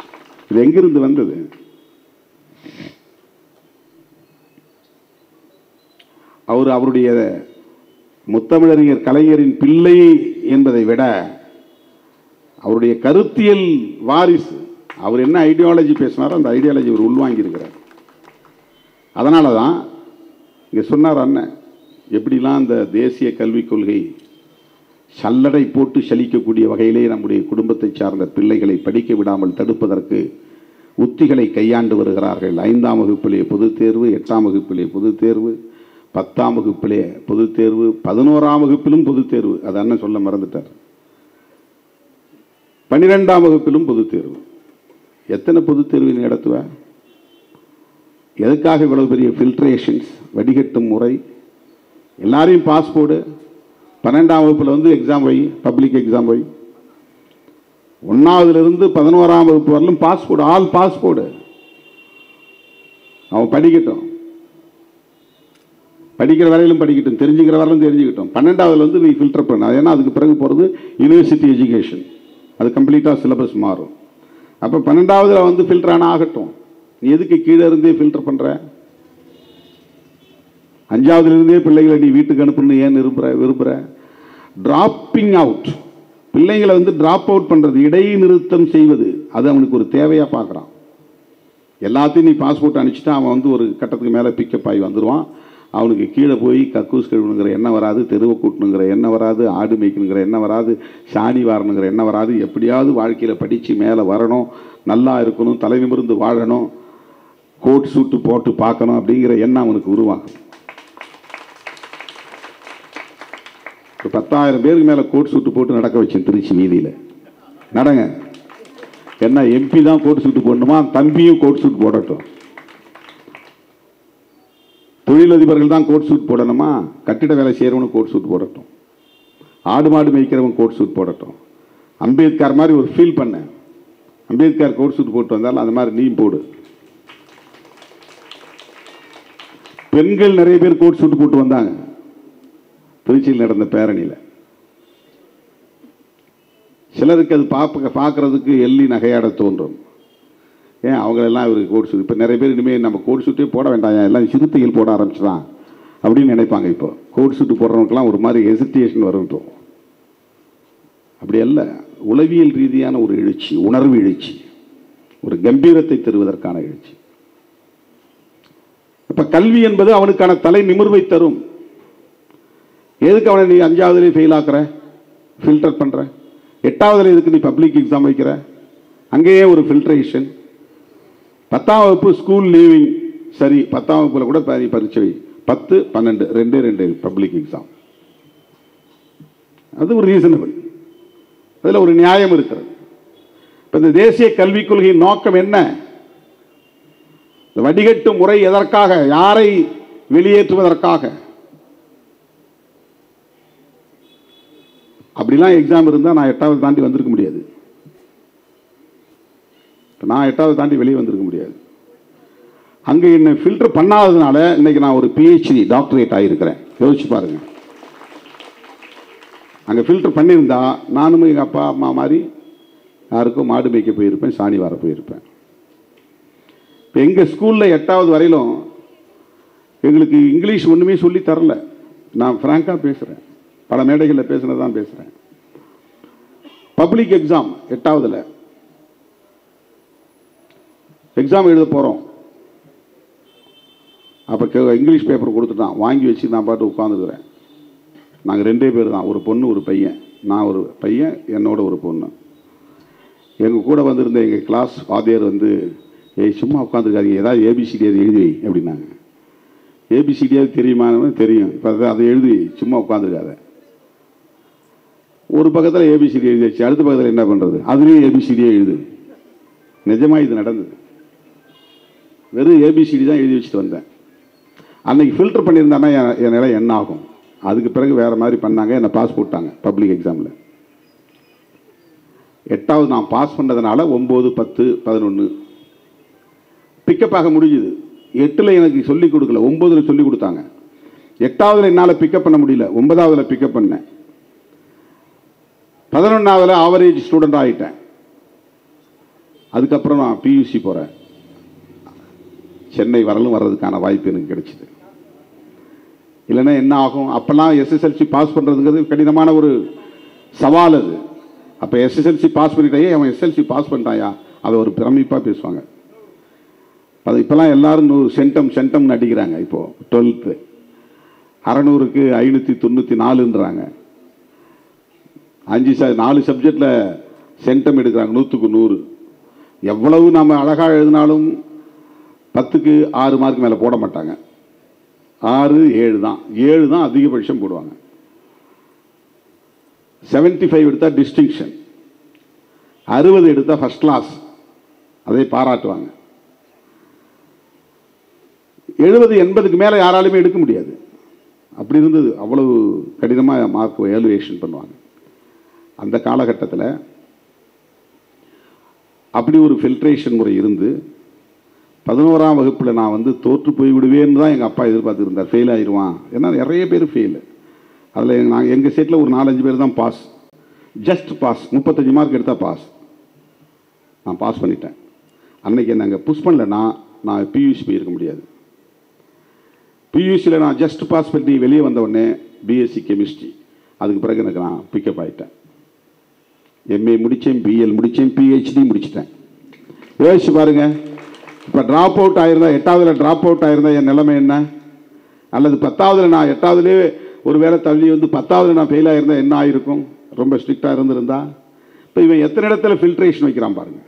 இது எங்கிருந்து வந்தது? அவருடைய முத்தமிழறிஞர் கலைஞரின் பிள்ளை என்பதை விட அவருடைய கருத்தியல் வாரிசு. அவர் என்ன ஐடியாலஜி பேசினாரோ அந்த ஐடியாலஜி அவர் உள்வாங்கி இருக்கிறார். அதனால தான் இங்கே சொன்னார் அண்ணன், எப்படிலாம் அந்த தேசிய கல்விக் கொள்கை சல்லடை போட்டு சலிக்கக்கூடிய வகையிலே நம்முடைய குடும்பத்தை சார்ந்த பிள்ளைகளை படிக்க விடாமல் தடுப்பதற்கு உத்திகளை கையாண்டு வருகிறார்கள். 5ஆம் வகுப்பிலே பொதுத் தேர்வு, 8ஆம் வகுப்பிலே பொதுத் தேர்வு, 10ஆம் வகுப்பிலே பொதுத் தேர்வு, 11ஆம் வகுப்பிலும் பொதுத் தேர்வு. அது அண்ணன் சொல்ல மறந்துட்டார். 12ஆம் வகுப்பிலும் பொதுத் தேர்வு. எத்தனை பொதுத் தேர்வு நடத்துவ? எதுக்காக இவ்வளவு பெரிய ஃபில்ட்ரேஷன்ஸ், வடிகட்டும் முறை? எல்லாரையும் பாஸ்போர்டு 12ஆம் வகுப்பில் எக்ஸாம் வை, பப்ளிக் எக்ஸாம் வை. 1ஆவதுலேருந்து 11ஆம் வகுப்பு வரலும் பாஸ்போர்டு, ஆல் பாஸ்போர்டு. அவன் படிக்கட்டும், படிக்கிற வரையிலும் படிக்கட்டும், தெரிஞ்சுக்கிற வரையிலும் தெரிஞ்சுக்கிட்டோம். 12ஆவதுல நீ ஃபில்டர் பண்ண. ஏன்னா அதுக்கு பிறகு போகிறது யூனிவர்சிட்டி எஜுகேஷன், அது கம்ப்ளீட்டாக சிலபஸ் மாறும். அப்போ 12ஆவதுல ஃபில்டர் ஆனால் ஆகட்டும். நீ எதுக்கு கீழே இருந்தே ஃபில்டர் பண்ணுற? 5ஆவதுலேருந்தே பிள்ளைகளை நீ வீட்டுக்கு அனுப்பணும்னு ஏன் விரும்புகிற? டிராப்பிங் அவுட், பிள்ளைங்களை டிராப் அவுட் பண்ணுறது, இடைநிறுத்தம் செய்வது, அது அவனுக்கு ஒரு தேவையாக பார்க்குறான். எல்லாத்தையும் நீ பாஸ்போர்ட் அனுப்பிச்சிட்டா அவன் ஒரு கட்டத்துக்கு மேலே பிக்கப் ஆகி வந்துடுவான். அவனுக்கு கீழே போய் கக்கூஸ் கழுவுனுங்கிற எண்ணம் வராது, தெருவை கூட்டணுங்கிற எண்ணம் வராது, ஆடு மேய்க்கணுங்கிற எண்ணம் வராது, சாணி வாரணுங்கிற எண்ணம் வராது. எப்படியாவது வாழ்க்கையில் படித்து மேலே வரணும், நல்லா இருக்கணும், தலை நிமிர்ந்து வாழணும், கோட் சூட்டு போட்டு பார்க்கணும் அப்படிங்கிற எண்ணம் அவனுக்கு உருவாகும். 10,000 பேருக்கு மேலே கோட் சூட்டு போட்டு நடக்க வச்சேன் திருச்சி வீதியில். நடங்க, என்ன எம்பி தான் கோட் சூட்டு போடணுமா? தம்பியும் கோட் சூட் போடட்டும். தொழிலதிபர்கள் தான் கோட் சூட் போடணுமா? கட்டிட வேலை செய்கிறவனு கோட் சூட் போடட்டும். ஆடு மாடு மேய்க்கிறவன் கோட் சூட் போடட்டும். அம்பேத்கர் மாதிரி ஒரு ஃபீல் பண்ணேன். அம்பேத்கர் கோட் சூட் போட்டு வந்தாலும் அந்த மாதிரி நீ போடு. பெண்கள் நிறைய பேர் கோட் சூட் போட்டு வந்தாங்க திருச்சியில் நடந்த பேரணியில். சிலருக்கு அது பார்க்கறதுக்கு எள்ளி நகையாட தோன்றும். ஏன் அவங்களெல்லாம் இவருக்கு கோட் சூட், இப்போ நிறைய பேர் இனிமேல் நம்ம கோட் சூட்டே போட வேண்டாம், எல்லாம் சிறுத்தைகள் போட ஆரம்பிச்சிடான் அப்படின்னு நினைப்பாங்க. இப்போ கோட் சூட்டு போடுறவங்களுக்கெல்லாம் ஒரு மாதிரி ஹெசிடேஷன் வரும்ட்டோம். அப்படி அல்ல, உளவியல் ரீதியான ஒரு எழுச்சி, உணர்வு எழுச்சி, ஒரு கம்பீரத்தை தருவதற்கான எழுச்சி. இப்ப கல்வி என்பது அவனுக்கான தலை நிமிர்வை தரும். எதுக்கு அவனை நீ 5ஆவதுல ஃபெயில் ஆக்குற, ஃபில்டர் பண்ற, 8ஆவதுல எதுக்கு நீ பப்ளிக் எக்ஸாம் வைக்கிற, அங்கேயே ஒரு ஃபில்ட்ரேஷன். 10ஆம் வகுப்பு ஸ்கூல் லீவிங், சரி 10ஆம் வகுப்புல கூட பரீட்சை 10, 12 2 பப்ளிக் எக்ஸாம், அது ஒரு ரீசனபிள், அதில் ஒரு நியாயம் இருக்கிறது. இப்போ இந்த தேசிய கல்விக் கொள்கையின் நோக்கம் என்ன? இந்த வடிகட்டும் முறை எதற்காக? யாரை வெளியேற்றுவதற்காக? அப்படிலாம் எக்ஸாம் இருந்தால் நான் 8ஆவது தாண்டி வந்திருக்க முடியாது. நான் 8ஆவது தாண்டி வெளியே வந்திருக்க முடியாது. அங்கே என்னை ஃபில்டர் பண்ணாததுனால இன்னைக்கு நான் ஒரு PhD டாக்டரேட் ஆகியிருக்கிறேன். யோசிச்சு பாருங்க. அங்கே ஃபில்டர் பண்ணியிருந்தா நானும் எங்கள் அப்பா அம்மா மாதிரி யாருக்கும் மாடு மேய்க்க போயிருப்பேன், சாணி வார போயிருப்பேன். இப்போ எங்கள் ஸ்கூலில் 8ஆவது வரையிலும் எங்களுக்கு இங்கிலீஷ் ஒன்றுமே சொல்லி தரல. நான் ஃப்ராங்காக பேசுகிறேன், பல மேடைகளில் பேசுனதான் பேசுகிறேன். பப்ளிக் எக்ஸாம் 8ஆவதுல எக்ஸாம் எழுத போகிறோம். அப்போ இங்கிலீஷ் பேப்பர் கொடுத்துட்டான், வாங்கி வச்சு நான் பாட்டு உட்காந்துருக்கிறேன். நாங்கள் 2 பேர் தான், ஒரு பொண்ணு ஒரு பையன். நான் ஒரு பையன், என்னோட ஒரு பொண்ணு. எங்கள் கூட வந்திருந்த எங்கள் கிளாஸ் வாத்தியார் வந்து, ஏய் சும்மா உட்காந்துருக்காதீங்க, ஏதாவது ABCD எழுதி அப்படின்னாங்க. ABCD தெரியுமான்னு தெரியும், இப்போ அதை எழுதி சும்மா உட்காந்துருக்காத. ஒரு பக்கத்தில் ABCD எழுதி வச்சு அடுத்த பக்கத்தில் என்ன பண்ணுறது, அதுலேயும் ABCD எழுது. நிஜமாக இது நடந்தது. வெறும் ABCD தான் எழுதி வச்சுட்டு வந்தேன். அன்னைக்கு ஃபில்டர் பண்ணியிருந்தானா என் நிலை என்ன ஆகும்? அதுக்கு பிறகு வேறு மாதிரி பண்ணாங்க, என்னை பாஸ் போட்டாங்க பப்ளிக் எக்ஸாமில். 8ஆவது நான் பாஸ் பண்ணதுனால 9, 10, 11 பிக்கப் ஆக முடிஞ்சுது. 8ல் எனக்கு சொல்லிக் கொடுக்கல, 9ல் சொல்லிக் கொடுத்தாங்க. 8ஆவதுல என்னால் பிக்கப் பண்ண முடியல, 9ஆவதுல பிக்கப் பண்ணேன். 11ஆவதுல ஆவரேஜ் ஸ்டூடெண்ட் ஆகிட்டேன். அதுக்கப்புறம் நான் PUC போகிறேன். சென்னை வர்றதுக்கான வாய்ப்பு எனக்கு கிடைச்சிது. இல்லைன்னா என்ன ஆகும்? அப்போல்லாம் SSLC பாஸ் பண்ணுறதுங்கிறது கடினமான ஒரு சவால். அது அப்போ SSLC பாஸ் பண்ணிட்டாயே, அவன் SLC பாஸ் பண்ணிட்டாயா, அதை ஒரு பிரமிப்பாக பேசுவாங்க. அது இப்போலாம் எல்லாரும் சென்டம்னு அடிக்கிறாங்க. இப்போது 12th 600க்கு 594ன்றாங்க. 4 சப்ஜெக்டில் சென்டம் எடுக்கிறாங்க, 100க்கு 100. எவ்வளவு நம்ம அழகாக எழுதினாலும் 10க்கு 6 மார்க் மேலே போட மாட்டாங்க. 6, 7 தான் அதிகபட்சம் போடுவாங்க. 75 எடுத்தால் டிஸ்டிங்ஷன், 60 எடுத்தால் ஃபர்ஸ்ட் கிளாஸ், அதை பாராட்டுவாங்க. 70, 80க்கு மேலே யாராலுமே எடுக்க முடியாது. அப்படி இருந்தது. அவ்வளவு கடினமாக மார்க் ஏலுவேஷன் பண்ணுவாங்க. அந்த காலகட்டத்தில் அப்படி ஒரு ஃபில்ட்ரேஷன் முறை இருந்து 11ஆம் வகுப்பில் நான் வந்து தோற்று போய் விடுவேன்னு தான் எங்கள் அப்பா எதிர்பார்த்துருந்தார். ஃபெயில் ஆயிடுவான், ஏன்னா நிறைய பேர் ஃபெயிலு. அதில் நாங்கள் எங்கள் செட்டில் ஒரு 4-5 பேர் தான் பாஸ், ஜஸ்ட் பாஸ். 35 மார்க் எடுத்தால் பாஸ். நான் பாஸ் பண்ணிட்டேன். அன்றைக்கி நாங்கள் புஷ் பண்ணலைன்னா நான் PUC போயிருக்க முடியாது. PUCயில் நான் ஜஸ்ட் பாஸ் பண்ணி வெளியே வந்தவுடனே BSc கெமிஸ்ட்ரி. அதுக்கு பிறகு எனக்கு நான் பிக்கப் ஆகிட்டேன். MA முடித்தேன், BL முடித்தேன், PhD முடிச்சிட்டேன். யோசிச்சு பாருங்கள். இப்போ ட்ராப் அவுட் ஆகிருந்தா, 8ஆவதுல ட்ராப் அவுட் ஆகிருந்தா என் நிலைமை என்ன? அல்லது 10ஆவதுல நான் 8ஆவதுலேயே ஒரு வேலை தள்ளி வந்து 10ஆவதுல நான் ஃபெயில் ஆகிருந்தால் என்ன ஆகிருக்கும்? ரொம்ப ஸ்ட்ரிக்டாக இருந்திருந்தா. இப்போ இவன் எத்தனை இடத்துல ஃபில்ட்ரேஷன் வைக்கிறான் பாருங்க.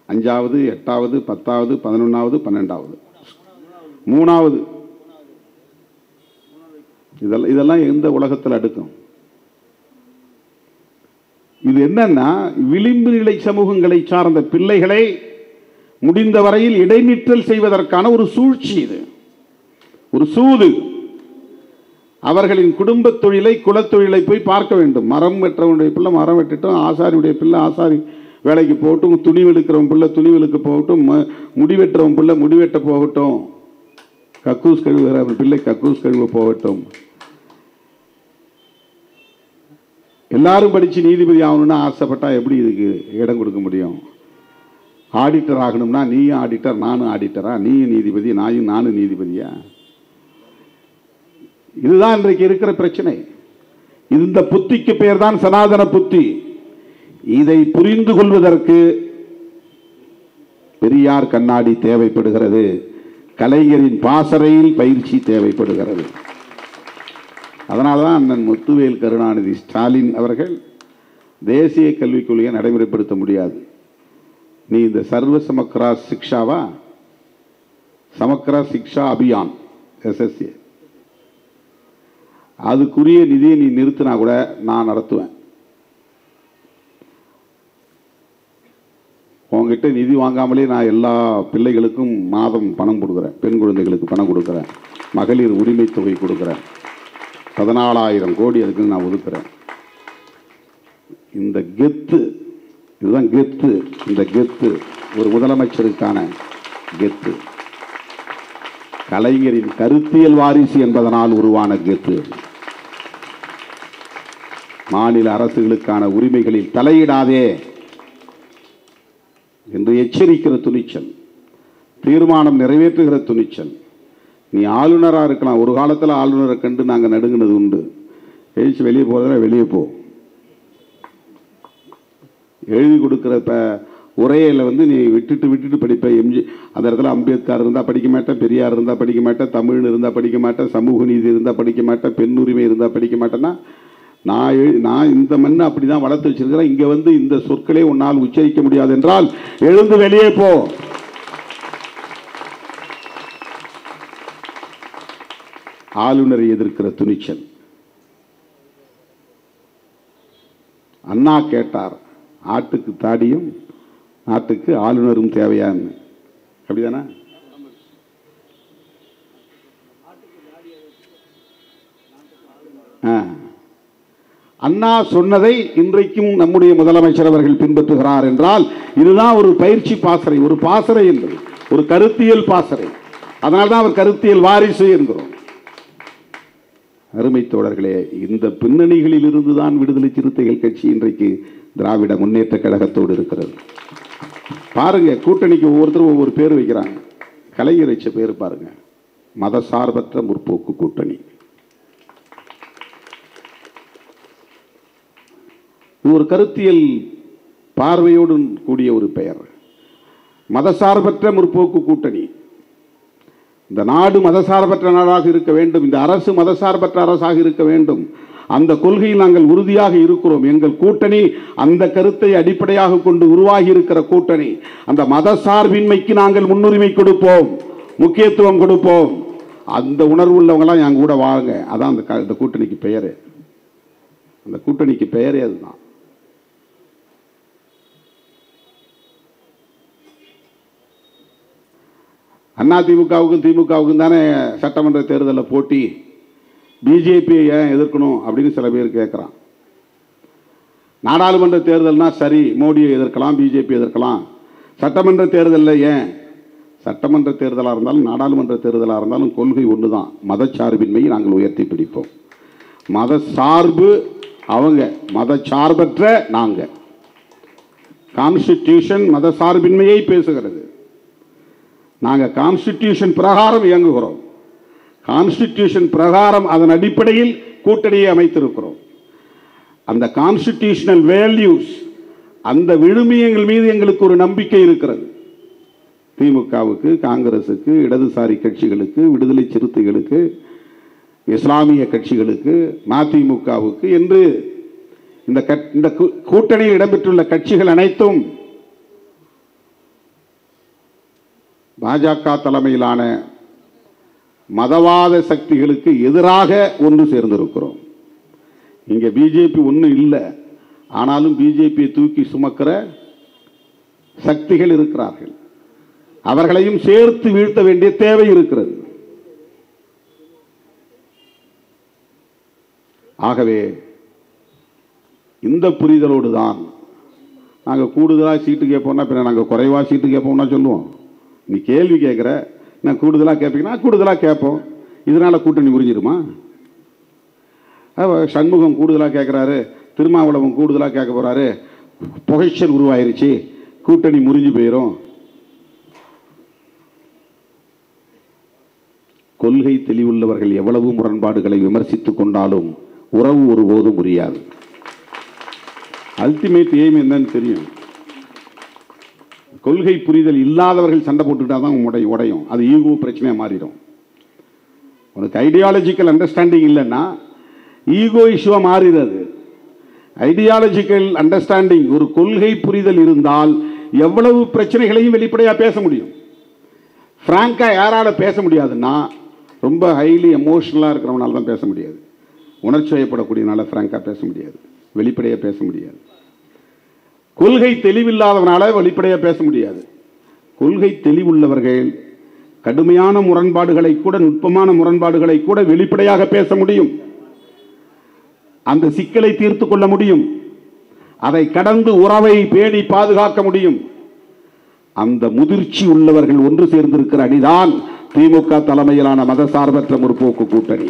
5ஆவது, 8ஆவது, 10ஆவது, 11ஆவது, 12ஆவது, 3ஆவது. இதெல்லாம் எந்த உலகத்தில் அடுக்கும்? இது என்னன்னா, விளிம்பு நிலை சமூகங்களை சார்ந்த பிள்ளைகளை முடிந்த வரையில் இடைநிற்றல் செய்வதற்கான ஒரு சூழ்ச்சி. இது ஒரு சூது. அவர்களின் குடும்ப தொழிலை குலத்தொழிலை போய் பார்க்க வேண்டும். மரம் வெற்றவனுடைய பிள்ளை மரம் வெட்டிட்டோம், ஆசாரியுடைய பிள்ளை ஆசாரி வேலைக்கு போகட்டும், துணி வெளுக்கிறவன் பிள்ளை துணி வெளுக்க போகட்டும், முடி வெட்டுறவன் பிள்ளை முடி வெட்ட போகட்டும், கக்கூஸ் கழுவுகிற பிள்ளை கக்கூஸ் கழுவ போகட்டும். எல்லாரும் படித்து நீதிபதி ஆகணும்னா ஆசைப்பட்டா எப்படி இதுக்கு இடம் கொடுக்க முடியும்? ஆடிட்டர் ஆகணும்னா நீயும் ஆடிட்டர் நானும் ஆடிட்டரா? நீயும் நீதிபதி நானும் நீதிபதியா? இதுதான் இன்றைக்கு இருக்கிற பிரச்சனை. இந்த புத்திக்கு பெயர் தான் சனாதன புத்தி. இதை புரிந்து கொள்வதற்கு பெரியார் கண்ணாடி தேவைப்படுகிறது. கலைஞரின் பாசறையில் பயிற்சி தேவைப்படுகிறது. அதனால்தான் அண்ணன் முத்துவேல் கருணாநிதி ஸ்டாலின் அவர்கள் தேசிய கல்விக் கொள்கையை நடைமுறைப்படுத்த முடியாது. நீ இந்த சர்வ சமக்ரா சிக்ஷாவா, சமக்ரா சிக்ஷா அபியான் SSA, அதுக்குரிய நிதியை நீ நிறுத்தினா கூட நான் நடத்துவேன். உங்ககிட்ட நிதி வாங்காமலே நான் எல்லா பிள்ளைகளுக்கும் மாதம் பணம் கொடுக்குறேன், பெண் குழந்தைகளுக்கு பணம் கொடுக்குறேன், மகளிர் உரிமை தொகை கொடுக்குறேன், 14,000 கோடி அதுக்கு நான் ஒதுக்குறேன். இந்த கெத்து, இதுதான் கெத்து. இந்த கெத்து ஒரு முதலமைச்சருக்கான கெத்து. கலைஞரின் கருத்தியல் வாரிசு என்பதனால் உருவான கெத்து. மாநில அரசுகளுக்கான உரிமைகளில் தலையிடாதே என்று எச்சரிக்கிற துணிச்சல், தீர்மானம் நிறைவேற்றுகிற துணிச்சல். நீ ஆளுநராக இருக்கலாம். ஒரு காலத்தில் ஆளுநரை கண்டு நாங்கள் நடுங்கினது உண்டு. எழுச்சி வெளியே போகிறத வெளியே போ. எழுதி கொடுக்குற உரையில் நீ விட்டுட்டு படிப்ப. அந்த இடத்துல அம்பேத்கர் இருந்தால் படிக்க மாட்டேன், பெரியார் இருந்தால் படிக்க மாட்டேன், தமிழ் இருந்தால் படிக்க மாட்டேன், சமூக நீதி இருந்தால் படிக்க மாட்டேன், பெண் உரிமை இருந்தால் படிக்க மாட்டேன்னா, நான் இந்த மண்ணை அப்படி தான் வளர்த்து வச்சிருக்கிறேன். இங்கே இந்த சொற்களே உன்னால் உச்சரிக்க முடியாது என்றால் எழுந்து வெளியே போ. ஆளுநரை எதிர்க்கிற துணிச்சல். அண்ணா கேட்டார், ஆட்டுக்கு தாடியும் நாட்டுக்கு ஆளுநரும் தேவையான்னு. அப்படிதானே? அண்ணா சொன்னதை இன்றைக்கும் நம்முடைய முதலமைச்சர் அவர்கள் பின்பற்றுகிறார் என்றால் இதுதான் ஒரு பயிற்சி பாசறை, ஒரு பாசறை என்பது ஒரு கருத்தியல் பாசறை. அதனால்தான் அவர் கருத்தியல் வாரிசு என்கிறோம். அருமை தோழர்களே, இந்த பின்னணிகளில் இருந்துதான் விடுதலை சிறுத்தைகள் கட்சி இன்றைக்கு திராவிட முன்னேற்ற கழகத்தோடு இருக்கிறது. பாருங்க, கூட்டணிக்கு ஒவ்வொருத்தரும் ஒவ்வொரு பேர் வைக்கிறாங்க. கலைஞர் வச்ச பேர் பாருங்க, மதசார்பற்ற முற்போக்கு கூட்டணி. இது ஒரு கருத்தியல் பார்வையோடு கூடிய ஒரு பெயர், மதசார்பற்ற முற்போக்கு கூட்டணி. இந்த நாடு மதசார்பற்ற நாடாக இருக்க வேண்டும், இந்த அரசு மதசார்பற்ற அரசாக இருக்க வேண்டும். அந்த கொள்கையில் நாங்கள் உறுதியாக இருக்கிறோம். எங்கள் கூட்டணி அந்த கருத்தை அடிப்படையாக கொண்டு உருவாகி இருக்கிற கூட்டணி. அந்த மதசார்பின்மைக்கு நாங்கள் முன்னுரிமை கொடுப்போம், முக்கியத்துவம் கொடுப்போம். அந்த உணர்வு உள்ளவங்களாம் எங்க கூட வாங்க. அதான் அந்த கூட்டணிக்கு பெயரே. அந்த கூட்டணிக்கு பெயரே அதுதான். அதிமுகவுக்கும் திமுகவுக்கும் தானே சட்டமன்ற தேர்தலில் போட்டி. பிஜேபியை ஏன் எதிர்க்கணும் அப்படின்னு சில பேர் கேட்குறான். நாடாளுமன்ற தேர்தல்னா சரி, மோடியை எதிர்க்கலாம், பிஜேபி எதிர்க்கலாம். சட்டமன்ற தேர்தலில் ஏன்? சட்டமன்ற தேர்தலாக இருந்தாலும் நாடாளுமன்ற தேர்தலாக இருந்தாலும் கொள்கை ஒன்று தான், மதச்சார்பின்மையை நாங்கள் உயர்த்தி பிடிப்போம். மத சார்பு அவங்க, மதச்சார்பற்ற நாங்கள். கான்ஸ்டிடியூஷன் மதசார்பின்மையை பேசுகிறது. நாங்கள் கான்ஸ்டிடியூஷன் பிரகாரம் இயங்குகிறோம். கான்ஸ்டிடியூஷன் பிரகாரம் அதன் அடிப்படையில் கூட்டணியை அமைத்திருக்கிறோம். அந்த கான்ஸ்டிடியூஷனல் வேல்யூஸ், அந்த விழுமியங்கள் மீது எங்களுக்கு ஒரு நம்பிக்கை இருக்கிறது. திமுகவுக்கு, காங்கிரசுக்கு, இடதுசாரி கட்சிகளுக்கு, விடுதலை சிறுத்தைகளுக்கு, இஸ்லாமிய கட்சிகளுக்கு, மதிமுகவுக்கு என்று இந்த கூட்டணியில் இடம்பெற்றுள்ள கட்சிகள் அனைத்தும் பாஜக தலைமையிலான மதவாத சக்திகளுக்கு எதிராக ஒன்று சேர்ந்திருக்கிறோம். இங்கே பிஜேபி ஒன்றும் இல்லை, ஆனாலும் பிஜேபியை தூக்கி சுமக்கிற சக்திகள் இருக்கிறார்கள். அவர்களையும் சேர்த்து வீழ்த்த வேண்டிய தேவை இருக்கிறது. ஆகவே இந்த புரிதலோடு தான் நாங்கள் கூடுதலாக சீட்டு கேட்போம்னா பின்ன நாங்கள் குறைவாக சீட்டு கேட்போம்னா சொல்லுவோம். நீ கேள்வி கேட்குற, நான் கூடுதலாக கேட்பீங்கன்னா கூடுதலாக கேட்போம். இதனால் கூட்டணி முறிஞ்சிருமா? சண்முகம் கூடுதலாக கேட்குறாரு, திருமாவளவன் கூடுதலாக கேட்க போகிறாரு, புகைச்சல் உருவாயிருச்சு, கூட்டணி முறிஞ்சு போயிடும். கொள்கை தெளிவுள்ளவர்கள் எவ்வளவு முரண்பாடுகளை விமர்சித்துக் கொண்டாலும் உறவு ஒருபோதும் முறியாது. அல்டிமேட் எய்ம் என்னன்னு தெரியும். கொள்கை புரிதல் இல்லாதவர்கள் சண்டை போட்டுக்கிட்டா தான் உடையும். அது ஈகோ பிரச்சனையாக மாறிடும். உனக்கு ஐடியாலஜிக்கல் அண்டர்ஸ்டாண்டிங் இல்லைன்னா ஈகோ இஷ்யூவாக மாறிடுறது. ஐடியாலஜிக்கல் அண்டர்ஸ்டாண்டிங், ஒரு கொள்கை புரிதல் இருந்தால் எவ்வளவு பிரச்சனைகளையும் வெளிப்படையாக பேச முடியும். ஃப்ராங்காக யாரால் பேச முடியாதுன்னா ரொம்ப ஹைலி எமோஷனலாக இருக்கிறவனால தான் பேச முடியாது. உணர்ச்சி வயப்படக்கூடியனால ஃப்ராங்காக பேச முடியாது, வெளிப்படையாக பேச முடியாது. கொள்கை தெளிவில்லாதவனால வெளிப்படையாக பேச முடியாது. கொள்கை தெளிவுள்ளவர்கள் கடுமையான முரண்பாடுகளை கூட, நுட்பமான முரண்பாடுகளை கூட வெளிப்படையாக பேச முடியும். அந்த சிக்கலை தீர்த்து கொள்ள முடியும். அதை கடந்து உறவை பேணி பாதுகாக்க முடியும். அந்த முதிர்ச்சி உள்ளவர்கள் ஒன்று சேர்ந்திருக்கிற அணிதான் திமுக தலைமையிலான மதசார்பற்ற முற்போக்கு கூட்டணி.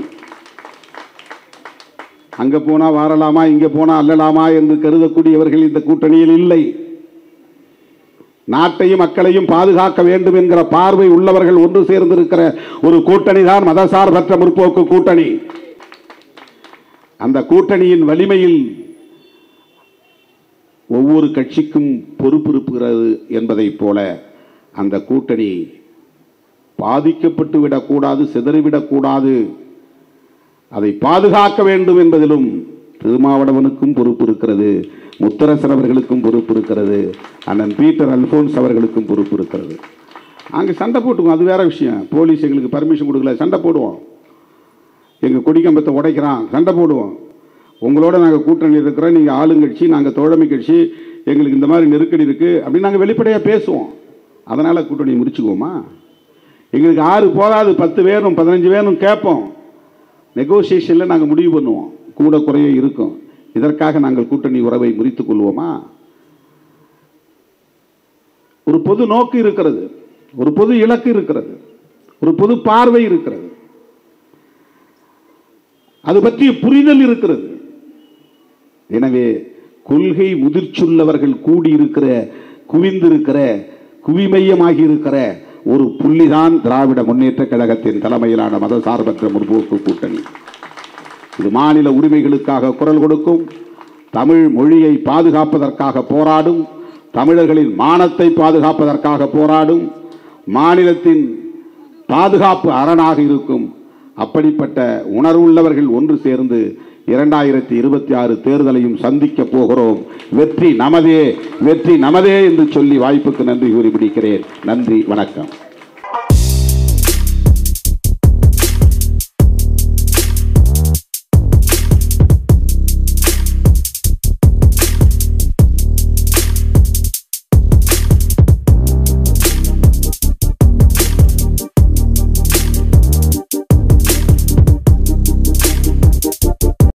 அங்க போனா வாரலாமா, இங்க போனா அல்லலாமா என்று கருதக்கூடியவர்கள் இந்த கூட்டணியில் இல்லை. நாட்டையும் மக்களையும் பாதுகாக்க வேண்டும் என்கிற பார்வை உள்ளவர்கள் ஒன்று சேர்ந்திருக்கிற ஒரு கூட்டணி தான் மதசார்பற்ற முற்போக்கு கூட்டணி. அந்த கூட்டணியின் வலிமையில் ஒவ்வொரு கட்சிக்கும் பொறுப்பு இருக்கிறது என்பதைப் போல அந்த கூட்டணி பாதிக்கப்பட்டு விடக்கூடாது, சிதறிவிடக்கூடாது, அதை பாதுகாக்க வேண்டும் என்பதிலும் திருமாவளவனுக்கும் பொறுப்பு இருக்கிறது, முத்தரசன் அவர்களுக்கும் பொறுப்பு இருக்கிறது, அண்ணன் பீட்டர் அல்போன்ஸ் அவர்களுக்கும் பொறுப்பு இருக்கிறது. அங்கே சண்டை போட்டுக்குவோம், அது வேற விஷயம். போலீஸ் எங்களுக்கு பர்மிஷன் கொடுக்கல, சண்டை போடுவோம். எங்கள் கொடிக்கம்பத்தை உடைக்கிறான், சண்டை போடுவோம். உங்களோட நாங்கள் கூட்டணி இருக்கிறோம், நீங்கள் ஆளுங்கட்சி, நாங்கள் தோழமை கட்சி, எங்களுக்கு இந்த மாதிரி நெருக்கடி இருக்குது அப்படின்னு நாங்கள் வெளிப்படையாக பேசுவோம். அதனால் கூட்டணி முடிச்சுக்குவோமா? எங்களுக்கு 6 போதாது, 10 வேணும், 15 வேணும் கேட்போம். நெகோசியேஷனில் நாங்கள் முடிவு பண்ணுவோம், கூட குறைய இருக்கும். இதற்காக நாங்கள் கூட்டணி உறவை முறித்துக் கொள்வோமா? ஒரு பொது நோக்கு இருக்கிறது, ஒரு பொது இலக்கு இருக்கிறது, ஒரு பொது பார்வை இருக்கிறது, அது பற்றிய புரிதல் இருக்கிறது. எனவே கொள்கை முதிர்ச்சியுள்ளவர்கள் கூடியிருக்கிற, குவிந்திருக்கிற, குவிமையமாகி இருக்கிற ஒரு புள்ளிதான் திராவிட முன்னேற்ற கழகத்தின் தலைமையிலான மதசார்பற்ற முற்போக்கு கூட்டணி. இது மாநில உரிமைகளுக்காக குரல் கொடுக்கும், தமிழ் மொழியை பாதுகாப்பதற்காக போராடும், தமிழர்களின் மானத்தை பாதுகாப்பதற்காக போராடும், மாநிலத்தின் பாதுகாப்பு அரணாக இருக்கும். அப்படிப்பட்ட உணர்வுள்ளவர்கள் ஒன்று சேர்ந்து 2026 தேர்தலையும் சந்திக்க போகிறோம். வெற்றி நமதே, வெற்றி நமதே என்று சொல்லி வாய்ப்புக்கு நன்றி கூறி முடிக்கிறேன். நன்றி, வணக்கம்.